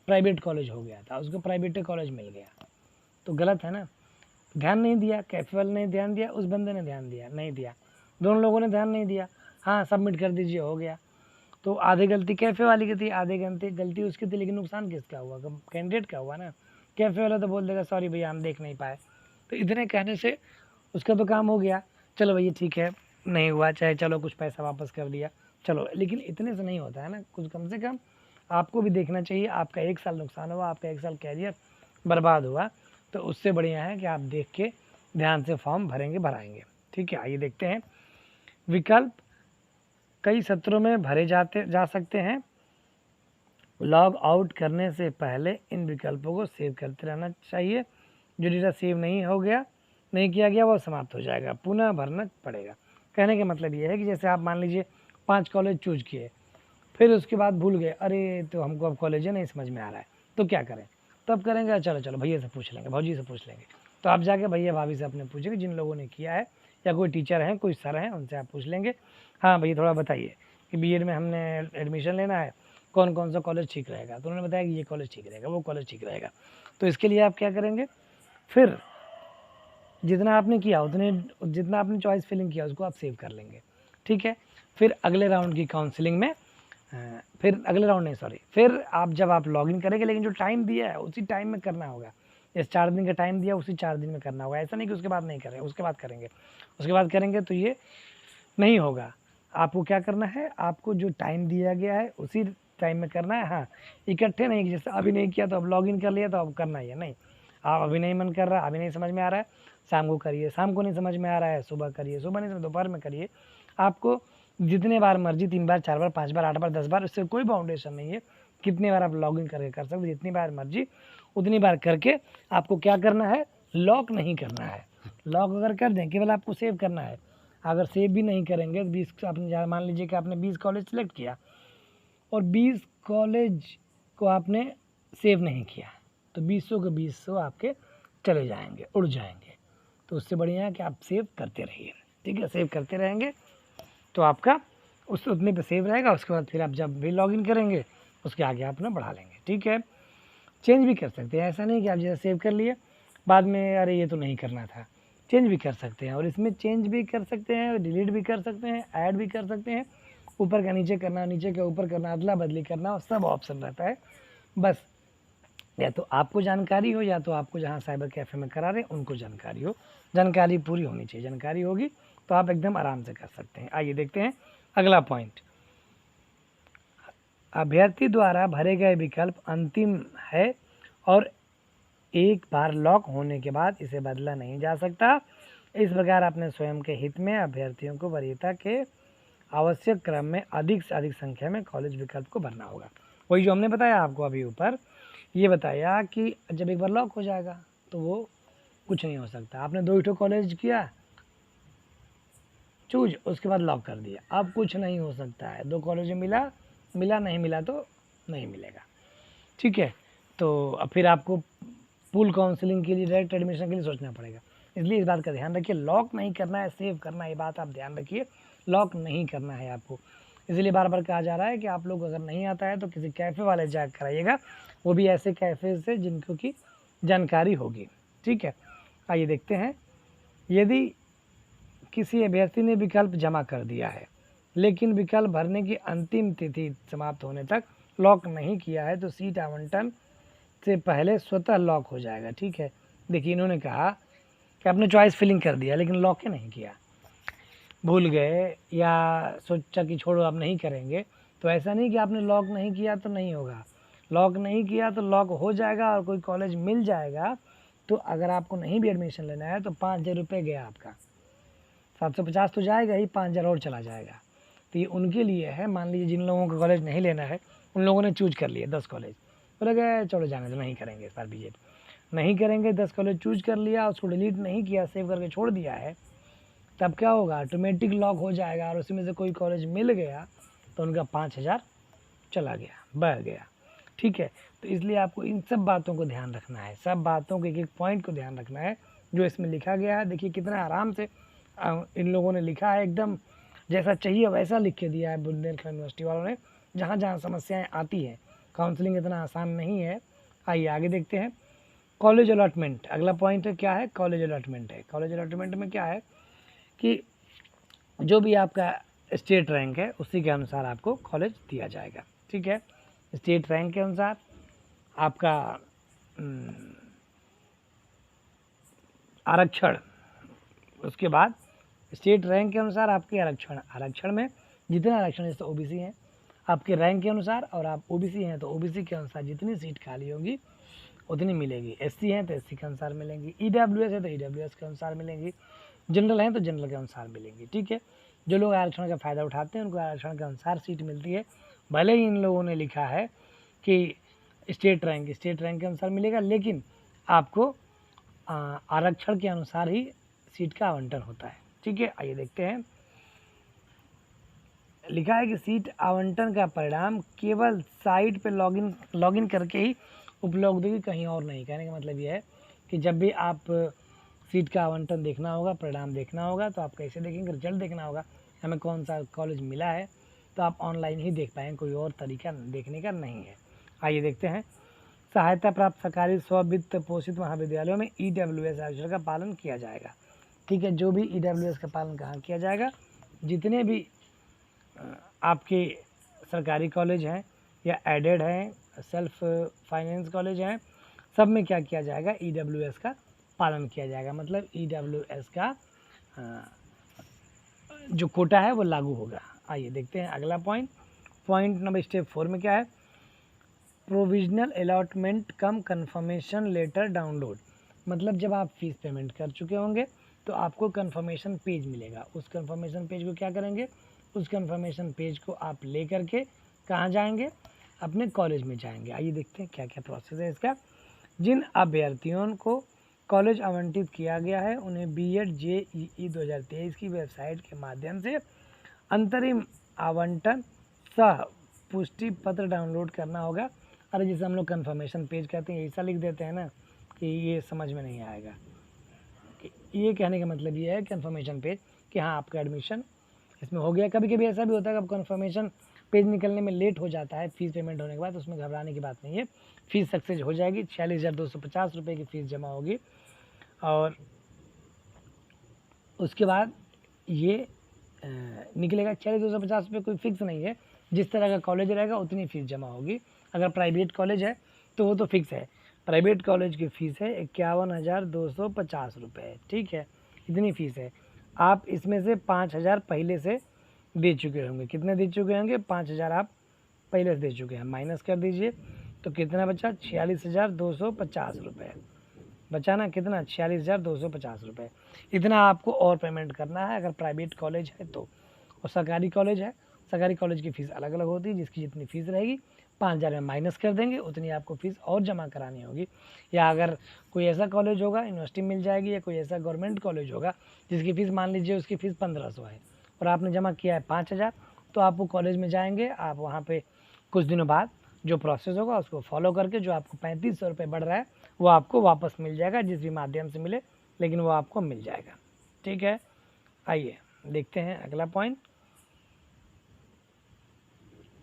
[SPEAKER 1] प्राइवेट कॉलेज हो गया था, उसको प्राइवेट कॉलेज मिल गया, तो गलत है ना। ध्यान नहीं दिया, कैफे वाले ने ध्यान दिया, उस बंदे ने ध्यान दिया नहीं दिया, दोनों लोगों ने ध्यान नहीं दिया, हाँ सबमिट कर दीजिए हो गया। तो आधे गलती कैफे वाली की थी, आधे गलती उसकी थी, लेकिन नुकसान किसका हुआ, कैंडिडेट का हुआ ना। कैफे वाला तो बोल देगा सॉरी भैया हम देख नहीं पाए, तो इतने कहने से उसका तो काम हो गया, चलो भैया ठीक है नहीं हुआ, चाहे चलो कुछ पैसा वापस कर दिया चलो, लेकिन इतने से नहीं होता है ना, कुछ कम से कम आपको भी देखना चाहिए। आपका 1 साल नुकसान हुआ, आपका 1 साल कैरियर बर्बाद हुआ, तो उससे बढ़िया है कि आप देख के ध्यान से फॉर्म भराएंगे। ठीक है, आइए देखते हैं। विकल्प कई सत्रों में भरे जा सकते हैं। लॉग आउट करने से पहले इन विकल्पों को सेव करते रहना चाहिए। जो डेटा सेव नहीं किया गया वो समाप्त हो जाएगा, पुनः भरना पड़ेगा। कहने का मतलब ये है कि जैसे आप मान लीजिए 5 कॉलेज चूज किए, फिर उसके बाद भूल गए, अरे तो हमको अब कॉलेज है नहीं समझ में आ रहा है, तो क्या करें, तब करेंगे चलो भैया से पूछ लेंगे, भाजी से पूछ लेंगे। तो आप जाके भैया भाभी से अपने पूछेंगे, जिन लोगों ने किया है, या कोई टीचर हैं कोई सर हैं उनसे आप पूछ लेंगे, हाँ भैया थोड़ा बताइए कि बीएड में हमने एडमिशन लेना है, कौन कौन सा कॉलेज ठीक रहेगा, तो उन्होंने बताया कि ये कॉलेज ठीक रहेगा, वो कॉलेज ठीक रहेगा। तो इसके लिए आप क्या करेंगे, फिर जितना आपने किया जितना आपने चॉइस फिलिंग किया उसको आप सेव कर लेंगे। ठीक है, फिर अगले राउंड की काउंसलिंग में फिर आप जब आप लॉगिन करेंगे, लेकिन जो टाइम दिया है उसी टाइम में करना होगा। इस 4 दिन का टाइम दिया उसी 4 दिन में करना होगा, ऐसा नहीं कि उसके बाद नहीं करें, उसके बाद करेंगे तो ये नहीं होगा। आपको क्या करना है, आपको जो टाइम दिया गया है उसी टाइम में करना है। हाँ, इकट्ठे नहीं, जैसे अभी नहीं किया तो अब लॉगिन कर लिया तो अब करना ही है, नहीं। आप अभी नहीं मन कर रहा, अभी नहीं समझ में आ रहा है, शाम को करिए, शाम को नहीं समझ में आ रहा है सुबह करिए, सुबह नहीं तो दोपहर में करिए। आपको जितने बार मर्जी, 3 बार 4 बार 5 बार 8 बार 10 बार, इससे कोई बाउंडेशन नहीं है, कितने बार आप लॉगिन करके कर सकते, जितनी बार मर्जी उतनी बार करके आपको क्या करना है, लॉक नहीं करना है। लॉक अगर कर दें, केवल आपको सेव करना है। अगर सेव भी नहीं करेंगे तो 20 आपने, मान लीजिए कि आपने 20 कॉलेज सेलेक्ट किया और 20 कॉलेज को आपने सेव नहीं किया, तो 200 के 200 आपके चले जाएंगे, उड़ जाएंगे। तो उससे बढ़िया है कि आप सेव करते रहिए। ठीक है, सेव करते रहेंगे तो आपका उस उतने पे सेव रहेगा, उसके बाद फिर आप जब भी लॉगिन करेंगे उसके आगे आप ना बढ़ा लेंगे। ठीक है, चेंज भी कर सकते हैं, ऐसा नहीं कि आप जैसे सेव कर लिए बाद में अरे ये तो नहीं करना था, चेंज भी कर सकते हैं। और इसमें चेंज भी कर सकते हैं, डिलीट भी कर सकते हैं, ऐड भी कर सकते हैं, ऊपर का नीचे करना, नीचे का ऊपर करना, अदला बदली करना, और सब ऑप्शन रहता है। बस या तो आपको जानकारी हो, या तो आपको जहाँ साइबर कैफ़े में करा रहे उनको जानकारी हो, जानकारी पूरी होनी चाहिए। जानकारी होगी तो आप एकदम आराम से कर सकते हैं। आइए देखते हैं अगला पॉइंट। अभ्यर्थी द्वारा भरे गए विकल्प अंतिम है और एक बार लॉक होने के बाद इसे बदला नहीं जा सकता। इस प्रकार अपने स्वयं के हित में अभ्यर्थियों को वरीयता के आवश्यक क्रम में अधिक से अधिक संख्या में कॉलेज विकल्प को भरना होगा। वही जो हमने बताया आपको अभी ऊपर, ये बताया कि जब एक बार लॉक हो जाएगा तो वो कुछ नहीं हो सकता। आपने 2 कॉलेज किया चूज, उसके बाद लॉक कर दिया, अब कुछ नहीं हो सकता है। 2 कॉलेज मिला नहीं मिला तो नहीं मिलेगा। ठीक है, तो अब फिर आपको पूल काउंसलिंग के लिए, डायरेक्ट एडमिशन के लिए सोचना पड़ेगा। इसलिए इस बात का ध्यान रखिए, लॉक नहीं करना है, सेव करना है, ये बात आप ध्यान रखिए, लॉक नहीं करना है आपको। इसलिए बार बार कहा जा रहा है कि आप लोग अगर नहीं आता है तो किसी कैफ़े वाले जाकर कराइएगा, वो भी ऐसे कैफ़े से जिनको की जानकारी होगी। ठीक है, आइए देखते हैं। यदि किसी अभ्यर्थी ने विकल्प जमा कर दिया है लेकिन विकल्प भरने की अंतिम तिथि समाप्त होने तक लॉक नहीं किया है तो सीट आवंटन से पहले स्वतः लॉक हो जाएगा। ठीक है, देखिए इन्होंने कहा कि आपने चॉइस फिलिंग कर दिया लेकिन लॉक ही नहीं किया, भूल गए या सोचा कि छोड़ो आप नहीं करेंगे, तो ऐसा नहीं कि आपने लॉक नहीं किया तो नहीं होगा। लॉक नहीं किया तो लॉक हो जाएगा और कोई कॉलेज मिल जाएगा, तो अगर आपको नहीं भी एडमिशन लेना है तो 5,000 रुपये गया आपका, 750 तो जाएगा ही, 5,000 और चला जाएगा। तो ये उनके लिए है, मान लीजिए जिन लोगों को कॉलेज नहीं लेना है, उन लोगों ने चूज कर लिया 10 कॉलेज, बोले गए चलो जाने तो नहीं करेंगे इस बार बीजेपी, नहीं करेंगे, 10 कॉलेज चूज कर लिया, उसको डिलीट नहीं किया, सेव करके छोड़ दिया है, तब क्या होगा, ऑटोमेटिक लॉक हो जाएगा और उसमें से कोई कॉलेज मिल गया तो उनका 5,000 चला गया, बढ़ गया। ठीक है, तो इसलिए आपको इन सब बातों को ध्यान रखना है, सब बातों के एक एक पॉइंट को ध्यान रखना है जो इसमें लिखा गया है। देखिए कितना आराम से इन लोगों ने लिखा है, एकदम जैसा चाहिए वैसा लिख के दिया है बुंदेलखंड यूनिवर्सिटी वालों ने। जहाँ जहाँ समस्याएं आती हैं, काउंसलिंग इतना आसान नहीं है। आइए आगे देखते हैं। कॉलेज अलॉटमेंट, अगला पॉइंट है क्या है, कॉलेज अलॉटमेंट है। कॉलेज अलॉटमेंट में क्या है कि जो भी आपका स्टेट रैंक है उसी के अनुसार आपको कॉलेज दिया जाएगा। ठीक है, स्टेट रैंक के अनुसार आपका आरक्षण, उसके बाद स्टेट रैंक के अनुसार आपके आरक्षण में जितने आरक्षण जैसे ओबीसी हैं आपके रैंक के अनुसार, और आप ओबीसी हैं तो ओबीसी के अनुसार जितनी सीट खाली होगी उतनी मिलेगी। एससी हैं तो एससी के अनुसार मिलेंगी, ईडब्ल्यूएस है तो ईडब्ल्यूएस के अनुसार मिलेंगी, जनरल हैं तो जनरल के अनुसार मिलेंगी। ठीक है, जो लोग आरक्षण का फ़ायदा उठाते हैं उनको आरक्षण के अनुसार सीट मिलती है। भले ही इन लोगों ने लिखा है कि स्टेट रैंक के अनुसार मिलेगा, लेकिन आपको आरक्षण के अनुसार ही सीट का आवंटन होता है। ठीक है, आइए देखते हैं। लिखा है कि सीट आवंटन का परिणाम केवल साइट पे लॉगिन करके ही उपलब्ध होगी, कहीं और नहीं। कहने का मतलब यह है कि जब भी आप सीट का आवंटन देखना होगा, परिणाम देखना होगा, तो आप कैसे देखेंगे, रिजल्ट देखना होगा, हमें कौन सा कॉलेज मिला है, तो आप ऑनलाइन ही देख पाएंगे, कोई और तरीका देखने का नहीं है। आइए देखते हैं। सहायता प्राप्त सरकारी स्ववित्त पोषित महाविद्यालयों में ईडब्ल्यूएस आरक्षण का पालन किया जाएगा। ठीक है, जो भी ईडब्ल्यूएस का पालन कहाँ किया जाएगा, जितने भी आपके सरकारी कॉलेज हैं या एडेड हैं, सेल्फ फाइनेंस कॉलेज हैं, सब में क्या किया जाएगा, ईडब्ल्यूएस का पालन किया जाएगा। मतलब ईडब्ल्यूएस का जो कोटा है वो लागू होगा। आइए देखते हैं अगला पॉइंट नंबर स्टेप 4 में क्या है, प्रोविजनल अलॉटमेंट कम कंफर्मेशन लेटर डाउनलोड। मतलब जब आप फीस पेमेंट कर चुके होंगे तो आपको कंफर्मेशन पेज मिलेगा। उस कंफर्मेशन पेज को क्या करेंगे, उस कंफर्मेशन पेज को आप ले करके कहाँ जाएंगे, अपने कॉलेज में जाएंगे। आइए देखते हैं क्या क्या प्रोसेस है इसका। जिन अभ्यर्थियों को कॉलेज आवंटित किया गया है उन्हें बीएड जेईई 2023 की वेबसाइट के माध्यम से अंतरिम आवंटन सह पुष्टि पत्र डाउनलोड करना होगा। अरे जिसे हम लोग कंफर्मेशन पेज कहते हैं, ऐसा लिख देते हैं ना कि ये समझ में नहीं आएगा। ये कहने का मतलब ये है कंफर्मेशन पेज कि हाँ आपका एडमिशन इसमें हो गया। कभी कभी ऐसा भी होता है कि कंफर्मेशन पेज निकलने में लेट हो जाता है फीस पेमेंट होने के बाद, उसमें घबराने की बात नहीं है, फ़ीस सक्सेस हो जाएगी। 46,250 रुपये की फ़ीस जमा होगी और उसके बाद ये निकलेगा 46,250 रुपये। कोई फिक्स नहीं है, जिस तरह का कॉलेज रहेगा उतनी फ़ीस जमा होगी। अगर प्राइवेट कॉलेज है तो वो तो फिक्स है, प्राइवेट कॉलेज की फ़ीस है 51,250 रुपये। ठीक है, इतनी फ़ीस है। आप इसमें से 5,000 पहले से दे चुके होंगे। कितने दे चुके होंगे, 5,000 आप पहले से दे चुके हैं, माइनस कर दीजिए तो कितना बचा, 46,250 रुपये बचा ना, कितना 46,250 रुपये। इतना आपको और पेमेंट करना है अगर प्राइवेट कॉलेज है तो। और सरकारी कॉलेज है, सरकारी कॉलेज की फ़ीस अलग अलग होती है, जिसकी जितनी फ़ीस रहेगी 5,000 में माइनस कर देंगे, उतनी आपको फ़ीस और जमा करानी होगी। या अगर कोई ऐसा कॉलेज होगा, यूनिवर्सिटी मिल जाएगी, या कोई ऐसा गवर्नमेंट कॉलेज होगा जिसकी फ़ीस मान लीजिए उसकी फ़ीस 1,500 है और आपने जमा किया है 5,000, तो आप वो कॉलेज में जाएंगे, आप वहाँ पे कुछ दिनों बाद जो प्रोसेस होगा उसको फॉलो करके जो आपको 3,500 रुपये बढ़ रहा है वो आपको वापस मिल जाएगा, जिस भी माध्यम से मिले, लेकिन वो आपको मिल जाएगा। ठीक है, आइए देखते हैं अगला पॉइंट।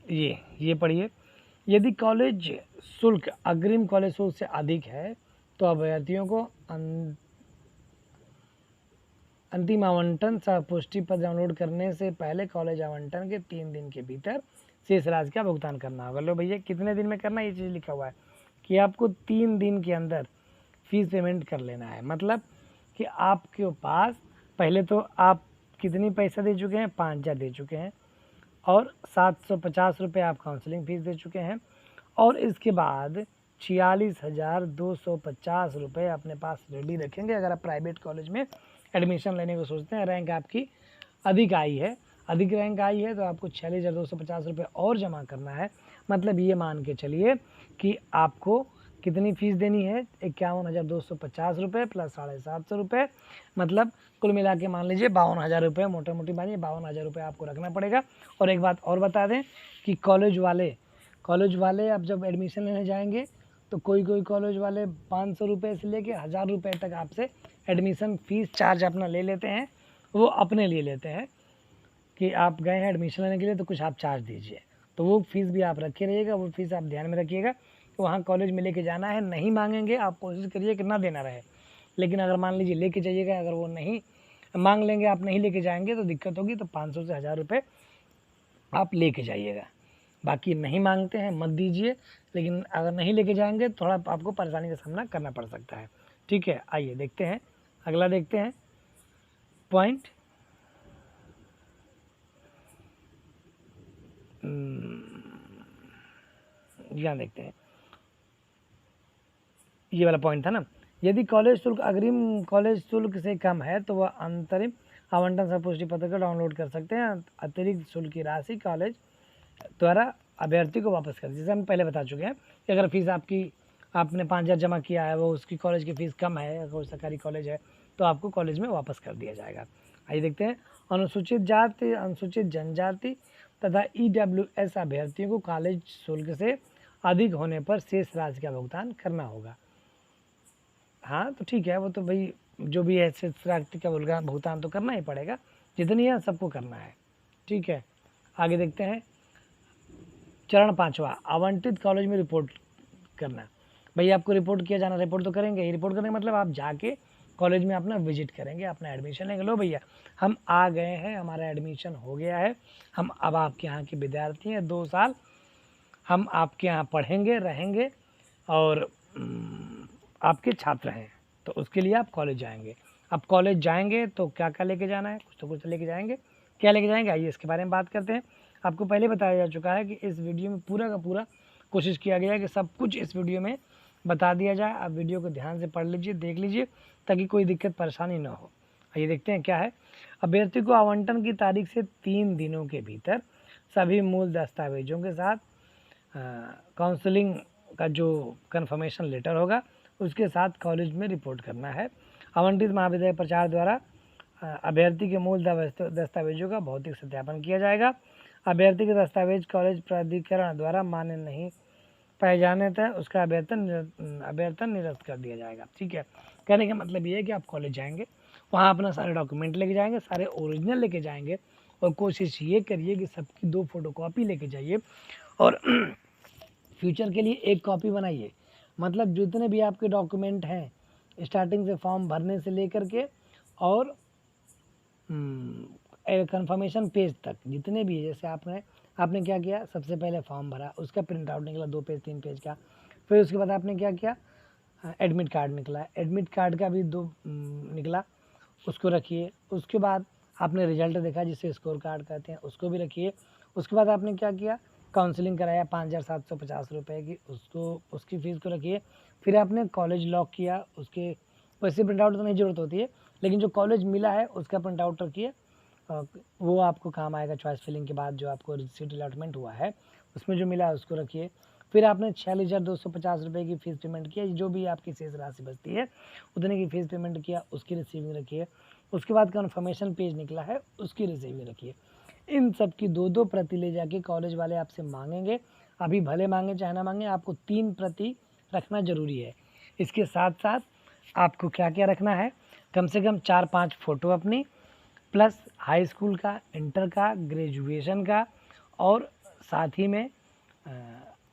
[SPEAKER 1] ये पढ़िए। यदि कॉलेज शुल्क अग्रिम कॉलेज शुल्क से अधिक है तो अभ्यर्थियों को अंतिम आवंटन सह पुष्टि पत्र डाउनलोड करने से पहले कॉलेज आवंटन के 3 दिन के भीतर शेष राशि का भुगतान करना होगा। लो भैया, कितने दिन में करना है, ये चीज़ लिखा हुआ है कि आपको 3 दिन के अंदर फीस पेमेंट कर लेना है। मतलब कि आपके पास पहले तो आप कितनी पैसा दे चुके हैं, 5,000 दे चुके हैं और 750 रुपये आप काउंसलिंग फ़ीस दे चुके हैं और इसके बाद 46,250 रुपये अपने पास रेडी रखेंगे। अगर आप प्राइवेट कॉलेज में एडमिशन लेने को सोचते हैं, रैंक आपकी अधिक रैंक आई है तो आपको 46,250 रुपये और जमा करना है। मतलब ये मान के चलिए कि आपको कितनी फ़ीस देनी है? 51,250 रुपये प्लस 750 रुपये, मतलब कुल मिला के मान लीजिए 52,000 रुपये, मोटा मोटी मानिए 52,000 रुपये आपको रखना पड़ेगा। और एक बात और बता दें कि कॉलेज वाले अब जब एडमिशन लेने जाएंगे तो कोई कॉलेज वाले 500 रुपये से लेके 1,000 रुपये तक आपसे एडमिशन फ़ीस चार्ज अपना ले लेते हैं। वो अपने लिए लेते हैं कि आप गए हैं एडमिशन लेने के लिए तो कुछ आप चार्ज दीजिए, तो वो फ़ीस भी आप रखे रहिएगा, वो फ़ीस आप ध्यान में रखिएगा। तो वहाँ कॉलेज में लेके जाना है, नहीं मांगेंगे, आप कोशिश करिए कि ना देना रहे। लेकिन अगर मान लीजिए लेके जाइएगा, अगर वो नहीं मांग लेंगे, आप नहीं लेके जाएंगे तो दिक्कत होगी। तो 500 से 1,000 रुपये आप लेके जाइएगा। बाकी नहीं मांगते हैं मत दीजिए, लेकिन अगर नहीं लेके जाएंगे थोड़ा आपको परेशानी का सामना करना पड़ सकता है। ठीक है, आइए देखते हैं, अगला देखते हैं पॉइंट। यहाँ देखते हैं, ये वाला पॉइंट था ना। यदि कॉलेज शुल्क अग्रिम कॉलेज शुल्क से कम है तो वह अंतरिम आवंटन संपुष्टि पत्र को डाउनलोड कर सकते हैं। अतिरिक्त शुल्क की राशि कॉलेज द्वारा अभ्यर्थी को वापस कर, जैसे हम पहले बता चुके हैं कि अगर फीस आपने 5,000 जमा किया है, वो उसकी कॉलेज की फ़ीस कम है, अगर सरकारी कॉलेज है तो आपको कॉलेज में वापस कर दिया जाएगा। आइए देखते हैं, अनुसूचित जाति, अनुसूचित जनजाति तथा EWS अभ्यर्थियों को कॉलेज शुल्क से अधिक होने पर शेष राशि का भुगतान करना होगा। हाँ तो ठीक है, वो तो भाई जो भी है शेष राशि का भुगतान तो करना ही पड़ेगा, जितनी है सबको करना है। ठीक है, आगे देखते हैं चरण 5वां, आवंटित कॉलेज में रिपोर्ट करना। भाई आपको रिपोर्ट किया जाना, रिपोर्ट तो करेंगे ही। रिपोर्ट करने का मतलब आप जाके कॉलेज में अपना विजिट करेंगे, अपना एडमिशन लेंगे। लो भैया हम आ गए हैं, हमारा एडमिशन हो गया है, हम अब आपके यहाँ के विद्यार्थी हैं, 2 साल हम आपके यहाँ पढ़ेंगे रहेंगे और आपके छात्र हैं, तो उसके लिए आप कॉलेज जाएंगे। अब कॉलेज जाएंगे तो क्या क्या लेके जाना है, कुछ तो कुछ लेके जाएंगे। क्या लेके जाएंगे, आइए इसके बारे में बात करते हैं। आपको पहले बताया जा चुका है कि इस वीडियो में पूरा का पूरा कोशिश किया गया है कि सब कुछ इस वीडियो में बता दिया जाए। आप वीडियो को ध्यान से पढ़ लीजिए, देख लीजिए, ताकि कोई दिक्कत परेशानी ना हो। आइए देखते हैं क्या है। अभ्यर्थी को आवंटन की तारीख से 3 दिनों के भीतर सभी मूल दस्तावेजों के साथ काउंसलिंग का जो कन्फर्मेशन लेटर होगा उसके साथ कॉलेज में रिपोर्ट करना है। आवंटित महाविद्यालय प्रचार द्वारा अभ्यर्थी के मूल दस्तावेजों का भौतिक सत्यापन किया जाएगा। अभ्यर्थी के दस्तावेज कॉलेज प्राधिकरण द्वारा मान्य नहीं पाए जाने तक उसका अभ्यर्थन निरस्त कर दिया जाएगा। ठीक है, कहने का मतलब ये है कि आप कॉलेज जाएंगे, वहाँ अपना सारे डॉक्यूमेंट लेके जाएंगे, सारे ओरिजिनल लेके जाएंगे, और कोशिश ये करिए कि सबकी 2 फोटोकॉपी लेके जाइए, और फ्यूचर के लिए एक कॉपी बनाइए। मतलब जितने भी आपके डॉक्यूमेंट हैं स्टार्टिंग से फॉर्म भरने से लेकर के और कंफर्मेशन पेज तक जितने भी, जैसे आपने क्या किया, सबसे पहले फॉर्म भरा, उसका प्रिंट आउट निकला 2 पेज 3 पेज का। फिर उसके बाद आपने क्या किया, एडमिट कार्ड निकला, एडमिट कार्ड का भी 2 निकला, उसको रखिए। उसके बाद आपने रिजल्ट देखा जिसे स्कोर कार्ड कहते हैं, उसको भी रखिए। उसके बाद आपने क्या किया, काउंसलिंग कराया 5,750 रुपये की, उसकी फ़ीस को रखिए। फिर आपने कॉलेज लॉक किया, उसके वैसे प्रिंट आउट तो नहीं ज़रूरत होती है, लेकिन जो कॉलेज मिला है उसका प्रिंट आउट रखिए, वो आपको काम आएगा। चॉइस फिलिंग के बाद जो आपको सीट अलॉटमेंट हुआ है उसमें जो मिला है उसको रखिए। फिर आपने 46,250 रुपये की फ़ीस पेमेंट किया, जो भी आपकी शेष राशि बचती है उतने की फ़ीस पेमेंट किया, उसकी रिसीविंग रखिए। उसके बाद कन्फर्मेशन पेज निकला है उसकी रिसीविंग रखिए। इन सब की 2-2 प्रति ले जाके कॉलेज वाले आपसे मांगेंगे, अभी भले मांगे चाहे ना मांगे, आपको 3 प्रति रखना ज़रूरी है। इसके साथ साथ आपको क्या क्या रखना है, कम से कम 4-5 फ़ोटो अपनी, प्लस हाई स्कूल का, इंटर का, ग्रेजुएशन का, और साथ ही में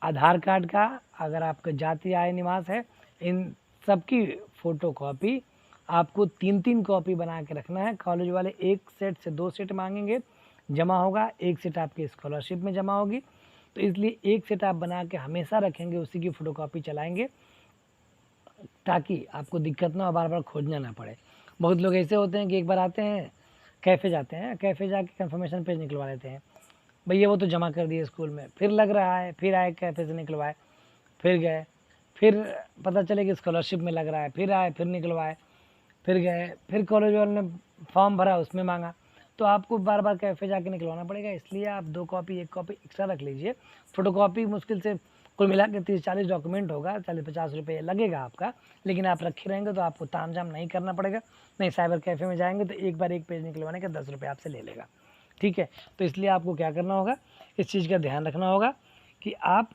[SPEAKER 1] आधार कार्ड का, अगर आपका जाति आय निवास है, इन सब की फ़ोटोकॉपी आपको 3-3 कॉपी बना के रखना है। कॉलेज वाले 1 सेट से 2 सेट मांगेंगे, जमा होगा, 1 सेट आपकी स्कॉलरशिप में जमा होगी, तो इसलिए 1 सेट आप बना के हमेशा रखेंगे, उसी की फ़ोटोकॉपी चलाएंगे ताकि आपको दिक्कत ना हो, बार बार खोजना ना पड़े। बहुत लोग ऐसे होते हैं कि एक बार आते हैं, कैफ़े जाते हैं, कैफ़े जाके कन्फर्मेशन पेज निकलवा लेते हैं, भैया वो तो जमा कर दिए स्कूल में, फिर लग रहा है, फिर आए कैफ़े से निकलवाए, फिर गए, फिर पता चले कि स्कॉलरशिप में लग रहा है, फिर आए, फिर निकलवाए, फिर गए, फिर कॉलेज वालों ने फॉर्म भरा उसमें मांगा, तो आपको बार बार कैफ़े जाके निकलवाना पड़ेगा। इसलिए आप 2 कॉपी 1 कॉपी एक्स्ट्रा रख लीजिए। फ़ोटोकॉपी मुश्किल से कुल मिला के 30-40 डॉक्यूमेंट होगा, 40-50 रुपये लगेगा आपका, लेकिन आप रखे रहेंगे तो आपको तामझाम नहीं करना पड़ेगा। नहीं, साइबर कैफ़े में जाएंगे तो एक बार एक पेज निकलवाने के 10 रुपये आपसे ले लेगा, ठीक है। तो इसलिए आपको क्या करना होगा, इस चीज़ का ध्यान रखना होगा कि आप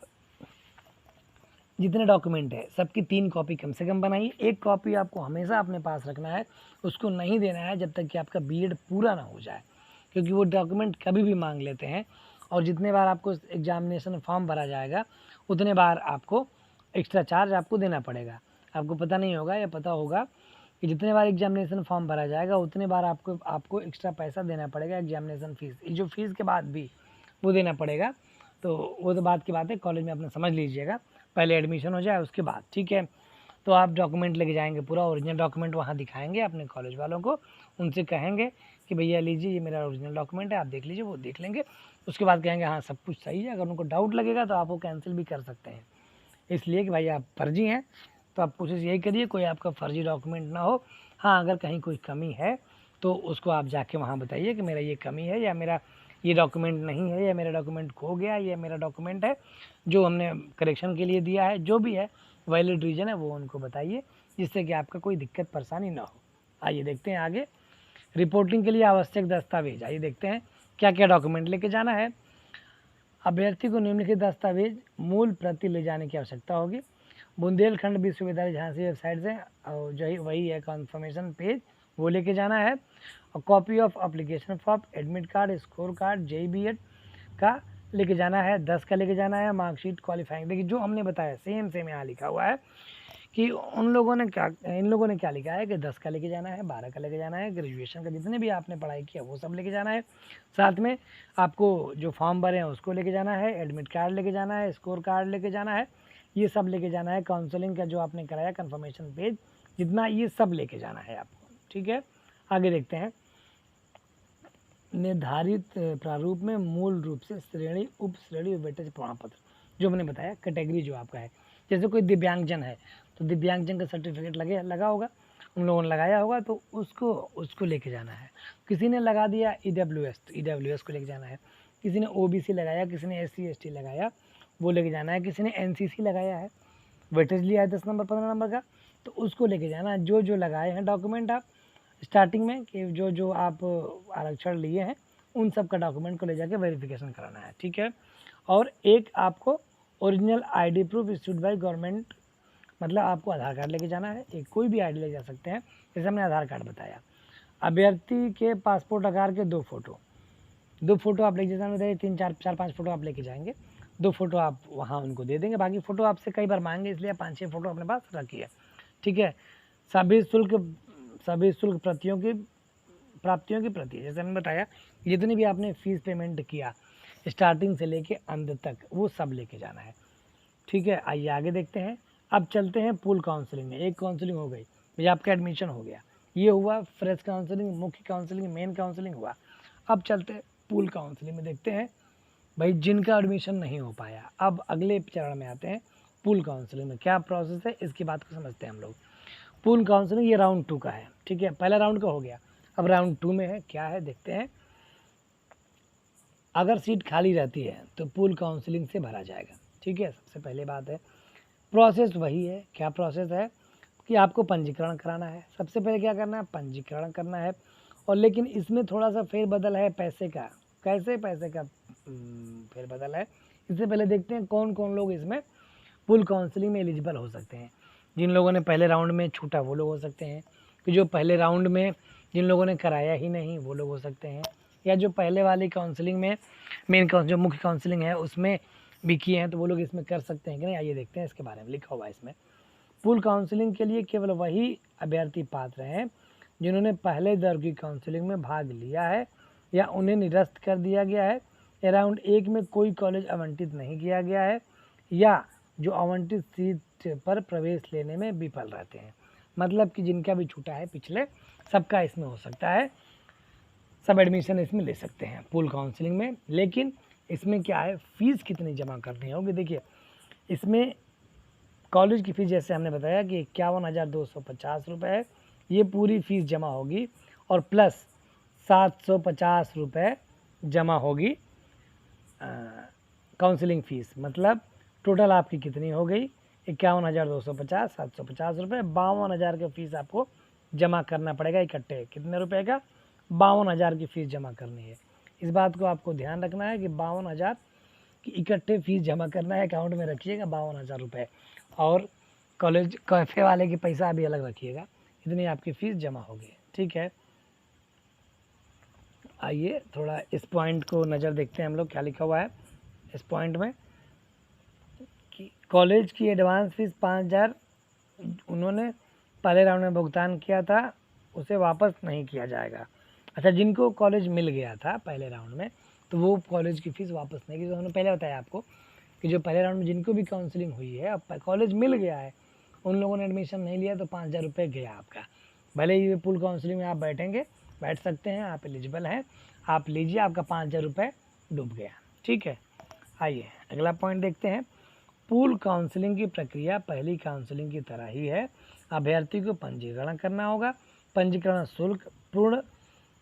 [SPEAKER 1] जितने डॉक्यूमेंट है सबकी 3 कॉपी कम से कम बनाइए। एक कॉपी आपको हमेशा अपने पास रखना है, उसको नहीं देना है जब तक कि आपका बीएड पूरा ना हो जाए, क्योंकि वो डॉक्यूमेंट कभी भी मांग लेते हैं और जितने बार आपको एग्जामिनेशन फॉर्म भरा जाएगा उतने बार आपको एक्स्ट्रा चार्ज आपको देना पड़ेगा। आपको पता नहीं होगा या पता होगा कि जितने बार एग्जामिनेशन फॉर्म भरा जाएगा उतने बार आपको एक्स्ट्रा पैसा देना पड़ेगा, एग्जामिनेशन फ़ीस, जो फीस के बाद भी वो देना पड़ेगा। तो वो तो बात की बात है, कॉलेज में अपना समझ लीजिएगा, पहले एडमिशन हो जाए उसके बाद, ठीक है। तो आप डॉक्यूमेंट लेके जाएंगे, पूरा ओरिजिनल डॉक्यूमेंट वहाँ दिखाएंगे अपने कॉलेज वालों को, उनसे कहेंगे कि भैया लीजिए ये मेरा ओरिजिनल डॉक्यूमेंट है, आप देख लीजिए, वो देख लेंगे। उसके बाद कहेंगे हाँ सब कुछ सही है। अगर उनको डाउट लगेगा तो आप वो कैंसिल भी कर सकते हैं, इसलिए कि भाई आप फर्जी हैं, तो आप कोशिश यही करिए कोई आपका फर्जी डॉक्यूमेंट ना हो। हाँ, अगर कहीं कोई कमी है तो उसको आप जाके वहाँ बताइए कि मेरा ये कमी है, या मेरा ये डॉक्यूमेंट नहीं है, या मेरा डॉक्यूमेंट खो गया, या मेरा डॉक्यूमेंट है जो हमने करेक्शन के लिए दिया है, जो भी है वैलिड रीज़न है वो उनको बताइए, जिससे कि आपका कोई दिक्कत परेशानी ना हो। आइए देखते हैं आगे, रिपोर्टिंग के लिए आवश्यक दस्तावेज। आइए देखते हैं क्या क्या डॉक्यूमेंट लेके जाना है। अभ्यर्थी को निम्नलिखित दस्तावेज मूल प्रति ले जाने की आवश्यकता होगी। बुंदेलखंड विश्वविद्यालय झांसी वेबसाइट से और जो वही है कन्फर्मेशन पेज, वो लेके जाना है। और copy of application form, admit card, score card, JBED का लेके जाना है, 10 का लेके जाना है। मार्कशीट, क्वालिफाइंग, देखिए जो हमने बताया सेम यहाँ लिखा हुआ है कि इन लोगों ने क्या लिखा है कि 10 का लेके जाना है, 12 का लेके जाना है, ग्रेजुएशन का जितने भी आपने पढ़ाई किया वो सब लेके जाना है। साथ में आपको जो फॉर्म भरे हैं उसको लेके जाना है, एडमिट कार्ड लेके जाना है, स्कोर कार्ड लेके जाना है, ये सब लेके जाना है। काउंसलिंग का जो आपने कराया कन्फर्मेशन पेज जितना, ये सब लेके जाना है आपको, ठीक है। आगे देखते हैं, निर्धारित प्रारूप में मूल रूप से श्रेणी, उप श्रेणी और वेटेज प्रमाण पत्र, जो मैंने बताया कैटेगरी जो आपका है, जैसे कोई दिव्यांगजन है तो दिव्यांगजन का सर्टिफिकेट लगा होगा, उन लोगों ने लगाया होगा तो उसको लेके जाना है। किसी ने लगा दिया EWS तो EWS को लेके जाना है। किसी ने OBC लगाया, किसी ने SC ST लगाया, वो लेके जाना है। किसी ने NCC लगाया है, वेटेज लिया है 10 नंबर 15 नंबर का, तो उसको लेके जाना है। जो लगाए हैं डॉक्यूमेंट आप स्टार्टिंग में कि जो आप आरक्षण लिए हैं उन सब का डॉक्यूमेंट को ले जाके वेरिफिकेशन कराना है, ठीक है। और एक आपको original ID proof issued by government, मतलब आपको आधार कार्ड लेके जाना है, एक कोई भी ID ले जा सकते हैं, जैसे हमने आधार कार्ड बताया। अभ्यर्थी के पासपोर्ट आकार के 2 फोटो आप लेके जाना, बताइए 3-4-5 फोटो आप लेके जाएंगे, 2 फोटो आप वहाँ उनको दे देंगे, बाकी फ़ोटो आपसे कई बार मांगेंगे, इसलिए 5-6 फोटो अपने पास रखिए, ठीक है। सभी शुल्क प्राप्तियों की प्रति, जैसे हमने बताया जितनी भी आपने फीस पेमेंट किया स्टार्टिंग से लेके अंत तक, वो सब लेके जाना है, ठीक है। आइए आगे देखते हैं। अब चलते हैं पूल काउंसलिंग में। एक काउंसलिंग हो गई, भैया आपका एडमिशन हो गया, ये हुआ फ्रेश काउंसलिंग, मुख्य काउंसलिंग, मेन काउंसलिंग हुआ। अब चलते हैं पूल काउंसलिंग में, देखते हैं भाई जिनका एडमिशन नहीं हो पाया। अब अगले चरण में आते हैं पूल काउंसलिंग में क्या प्रोसेस है, इसकी बात को समझते हैं हम लोग। पूल काउंसलिंग ये राउंड 2 का है, ठीक है, पहला राउंड का हो गया, अब राउंड 2 में है, क्या है देखते हैं। अगर सीट खाली रहती है तो पूल काउंसलिंग से भरा जाएगा, ठीक है। सबसे पहले बात है, प्रोसेस वही है, क्या प्रोसेस है कि आपको पंजीकरण कराना है। सबसे पहले क्या करना है, पंजीकरण करना है। और लेकिन इसमें थोड़ा सा फेरबदल है पैसे का। कैसे पैसे का फेरबदल है, इससे पहले देखते हैं कौन कौन लोग इसमें पूल काउंसलिंग में एलिजिबल हो सकते हैं। जिन लोगों ने पहले राउंड में छूटा वो लोग हो सकते हैं, कि जो पहले राउंड में जिन लोगों ने कराया ही नहीं वो लोग हो सकते हैं, या जो पहले वाली काउंसलिंग में जो मुख्य काउंसलिंग है उसमें भी किए हैं तो वो लोग इसमें कर सकते हैं कि नहीं। आइए देखते हैं इसके बारे में, लिखा हुआ है इसमें। पूल काउंसलिंग के लिए केवल वही अभ्यर्थी पात्र हैं जिन्होंने पहले दौर की काउंसलिंग में भाग लिया है या उन्हें निरस्त कर दिया गया है, या राउंड 1 में कोई कॉलेज आवंटित नहीं किया गया है, या जो आवंटित सीट पर प्रवेश लेने में विफल रहते हैं। मतलब कि जिनका भी छूटा है पिछले, सबका इसमें हो सकता है, सब एडमिशन इसमें ले सकते हैं पूल काउंसलिंग में। लेकिन इसमें क्या है, फ़ीस कितनी जमा करनी होगी। देखिए इसमें कॉलेज की फ़ीस जैसे हमने बताया कि 51,250 रुपये है, ये पूरी फ़ीस जमा होगी, और प्लस 750 रुपये जमा होगी काउंसलिंग फ़ीस, मतलब टोटल आपकी कितनी हो गई 51,250, 750 रुपये। 52,000 की फ़ीस आपको जमा करना पड़ेगा इकट्ठे। कितने रुपए का? 52,000 की फ़ीस जमा करनी है। इस बात को आपको ध्यान रखना है कि 52,000 की इकट्ठे फ़ीस जमा करना है। अकाउंट में रखिएगा 52,000 रुपये, और कॉलेज कैफ़े वाले की पैसा भी अलग रखिएगा। इतनी आपकी फ़ीस जमा होगी, ठीक है। आइए थोड़ा इस पॉइंट को नज़र देखते हैं हम लोग, क्या लिखा हुआ है इस पॉइंट में कि कॉलेज की एडवांस फीस 5,000 उन्होंने पहले राउंड में भुगतान किया था, उसे वापस नहीं किया जाएगा। अच्छा, जिनको कॉलेज मिल गया था पहले राउंड में, तो वो कॉलेज की फ़ीस वापस नहीं की। तो हमने पहले बताया आपको कि जो पहले राउंड में जिनको भी काउंसलिंग हुई है, अब कॉलेज मिल गया है, उन लोगों ने एडमिशन नहीं लिया तो 5,000 रुपये गया आपका। भले ही पुल काउंसलिंग में आप बैठ सकते हैं, आप एलिजिबल हैं, आप लीजिए, आपका 5,000 रुपये डूब गया, ठीक है। आइए अगला पॉइंट देखते हैं। पूल काउंसलिंग की प्रक्रिया पहली काउंसलिंग की तरह ही है। अभ्यर्थी को पंजीकरण करना होगा, पंजीकरण शुल्क पूर्ण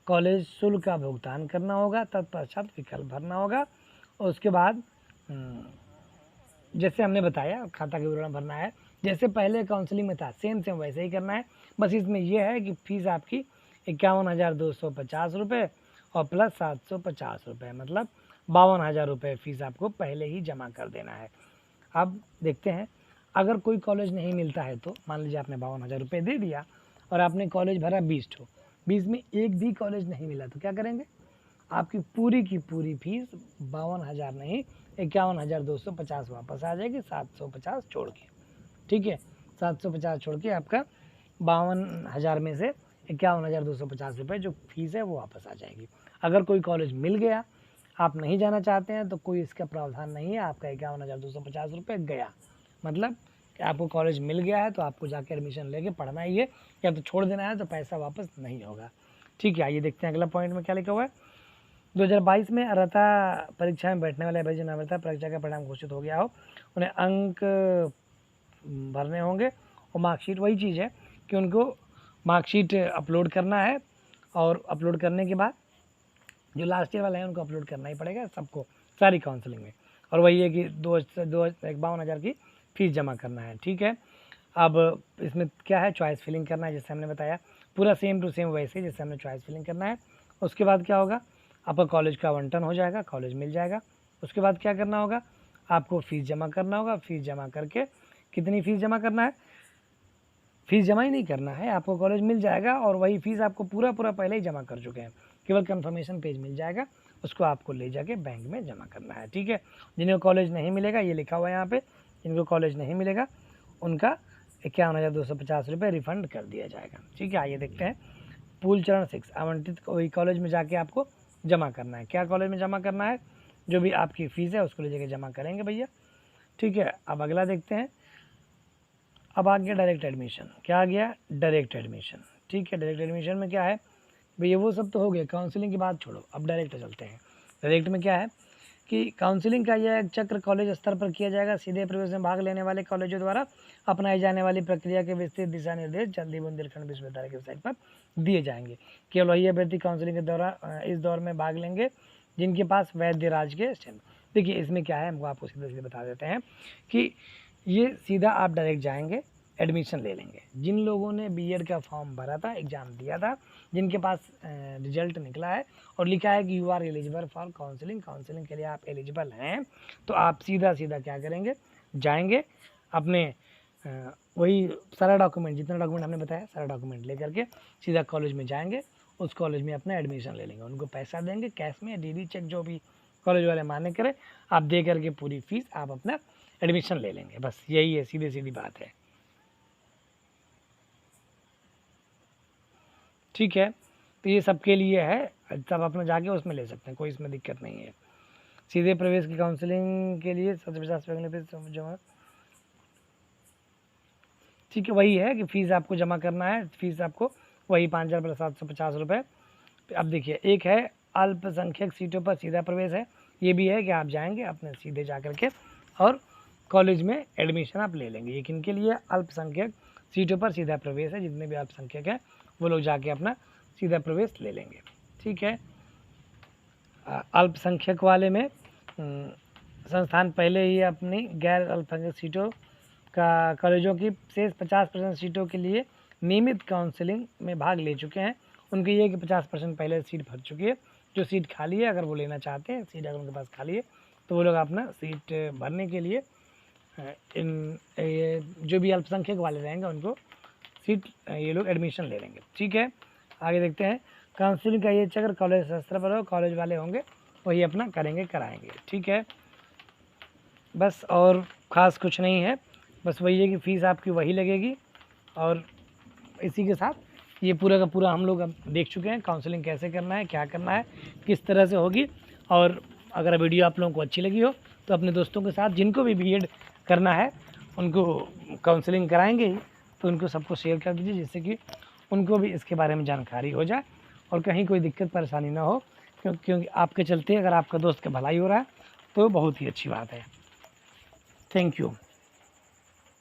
[SPEAKER 1] कॉलेज शुल्क का भुगतान करना होगा, तत्पश्चात विकल्प भरना होगा, और उसके बाद जैसे हमने बताया खाता का विवरण भरना है, जैसे पहले काउंसलिंग में था सेम वैसे ही करना है। बस इसमें यह है कि फ़ीस आपकी 51,250 रुपये और प्लस 750 रुपये, मतलब 52,000 रुपये फ़ीस आपको पहले ही जमा कर देना है। अब देखते हैं, अगर कोई कॉलेज नहीं मिलता है तो मान लीजिए आपने 52,000 रुपये दे दिया और आपने कॉलेज भरा 20 में एक भी कॉलेज नहीं मिला तो क्या करेंगे? आपकी पूरी की पूरी फीस 52,000 नहीं 51,250 वापस आ जाएगी, 750 छोड़ के, ठीक है। 750 छोड़ के आपका 52,000 में से 51,250 रुपये जो फीस है वो वापस आ जाएगी। अगर कोई कॉलेज मिल गया, आप नहीं जाना चाहते हैं तो कोई इसका प्रावधान नहीं है, आपका 51,250 रुपये गया। मतलब कि आपको कॉलेज मिल गया है तो आपको जाके एडमिशन लेके पढ़ना ही है, या तो छोड़ देना है, तो पैसा वापस नहीं होगा, ठीक है। आइए देखते हैं अगला पॉइंट में क्या लिखा हुआ है। 2022 में अर्हता परीक्षा में बैठने वाले अभ्यर्थी अभ्यर्था परीक्षा का परिणाम घोषित हो गया हो, उन्हें अंक भरने होंगे, और मार्कशीट वही चीज़ है कि उनको मार्कशीट अपलोड करना है, और अपलोड करने के बाद जो लास्ट ईयर वाले हैं उनको अपलोड करना ही पड़ेगा सबको, सारी काउंसलिंग में। और वही है कि 52,000 की फ़ीस जमा करना है, ठीक है। अब इसमें क्या है, चॉइस फिलिंग करना है, जैसे हमने बताया पूरा सेम टू सेम वैसे जैसे हमने चॉइस फिलिंग करना है। उसके बाद क्या होगा, आपका कॉलेज का आवंटन हो जाएगा, कॉलेज मिल जाएगा। उसके बाद क्या करना होगा, आपको फ़ीस जमा करना होगा। फ़ीस जमा करके कितनी फ़ीस जमा करना है, फ़ीस जमा ही नहीं करना है, आपको कॉलेज मिल जाएगा, और वही फ़ीस आपको पूरा पहले ही जमा कर चुके हैं, केवल कंफर्मेशन पेज मिल जाएगा, उसको आपको ले जाके बैंक में जमा करना है, ठीक है। जिनको कॉलेज नहीं मिलेगा, ये लिखा हुआ है यहाँ पे, जिनको कॉलेज नहीं मिलेगा उनका 51,250 रुपये रिफ़ंड कर दिया जाएगा, ठीक है। आइए देखते हैं पूल चरण 6, आवंटित वही कॉलेज में जाके आपको जमा करना है। क्या कॉलेज में जमा करना है, जो भी आपकी फ़ीस है उसको ले जाके जमा करेंगे भैया, ठीक है। अब अगला देखते हैं। अब आ गया डायरेक्ट एडमिशन। क्या आ गया, डायरेक्ट एडमिशन, ठीक है। डायरेक्ट एडमिशन में क्या है भैया, वो सब तो हो गया, काउंसलिंग की बात छोड़ो, अब डायरेक्ट चलते हैं। डायरेक्ट में क्या है कि काउंसलिंग का यह चक्र कॉलेज स्तर पर किया जाएगा। सीधे प्रवेश में भाग लेने वाले कॉलेजों द्वारा अपनाई जाने वाली प्रक्रिया के विस्तृत दिशा निर्देश जल्दी बुंदेलखंड विश्वविद्यालय की वेबसाइट पर दिए जाएंगे। केवल वही अभ्यर्थी काउंसलिंग के दौरान इस दौर में भाग लेंगे जिनके पास वैध राज्य के स्टैंप। देखिए इसमें क्या है, हमको आपको सीधे सीधे बता देते हैं कि ये सीधा आप डायरेक्ट जाएंगे, एडमिशन ले लेंगे। जिन लोगों ने बीएड का फॉर्म भरा था, एग्ज़ाम दिया था, जिनके पास रिजल्ट निकला है और लिखा है कि you are eligible for counselling, counselling के लिए आप एलिजिबल हैं, तो आप सीधा क्या करेंगे, जाएंगे अपने वही सारा डॉक्यूमेंट, जितना डॉक्यूमेंट हमने बताया सारा डॉक्यूमेंट लेकर के सीधा कॉलेज में जाएंगे, उस कॉलेज में अपना एडमिशन ले लेंगे। उनको पैसा देंगे कैश में, डीडी चेक जो भी कॉलेज वाले मान्य करें, आप दे करके पूरी फीस आप अपना एडमिशन ले लेंगे। बस यही है, सीधी बात है, ठीक है। तो ये सबके लिए है, सब अपना जाके उसमें ले सकते हैं, कोई इसमें दिक्कत नहीं है। सीधे प्रवेश की काउंसलिंग के लिए 750 रुपये जमा, ठीक है। वही है कि फ़ीस आपको जमा करना है, फ़ीस आपको वही 5,000 प्लस 750 रुपये। अब देखिए, एक है अल्पसंख्यक सीटों पर सीधा प्रवेश है, ये भी है कि आप जाएंगे अपने सीधे जा कर के और कॉलेज में एडमिशन आप ले लेंगे। ये किन के लिए, अल्पसंख्यक सीटों पर सीधा प्रवेश है, जितने भी अल्पसंख्यक हैं वो लोग जाके अपना सीधा प्रवेश ले लेंगे, ठीक है। अल्पसंख्यक वाले में संस्थान पहले ही अपनी गैर अल्पसंख्यक सीटों का कॉलेजों की शेष 50% सीटों के लिए नियमित काउंसलिंग में भाग ले चुके हैं। उनकी ये कि 50% पहले सीट भर चुकी है। जो सीट खाली है, अगर वो लेना चाहते हैं, सीट अगर उनके पास खाली है, तो वो लोग अपना सीट भरने के लिए जो भी अल्पसंख्यक वाले रहेंगे उनको सीट ये लोग एडमिशन ले लेंगे। ठीक है, आगे देखते हैं। काउंसलिंग का ये चक्र कॉलेज स्तर पर हो, कॉलेज वाले होंगे वही अपना करेंगे, कराएंगे। ठीक है, बस और ख़ास कुछ नहीं है, बस वही है कि फ़ीस आपकी वही लगेगी। और इसी के साथ ये पूरा का पूरा हम लोग अब देख चुके हैं काउंसलिंग कैसे करना है, क्या करना है, किस तरह से होगी। और अगर वीडियो आप लोगों को अच्छी लगी हो तो अपने दोस्तों के साथ, जिनको भी बीएड करना है उनको काउंसलिंग कराएंगे ही, तो उनको सबको शेयर कर दीजिए, जिससे कि उनको भी इसके बारे में जानकारी हो जाए और कहीं कोई दिक्कत परेशानी ना हो। क्योंकि आपके चलते अगर आपका दोस्त का भलाई हो रहा है तो बहुत ही अच्छी बात है। Thank you.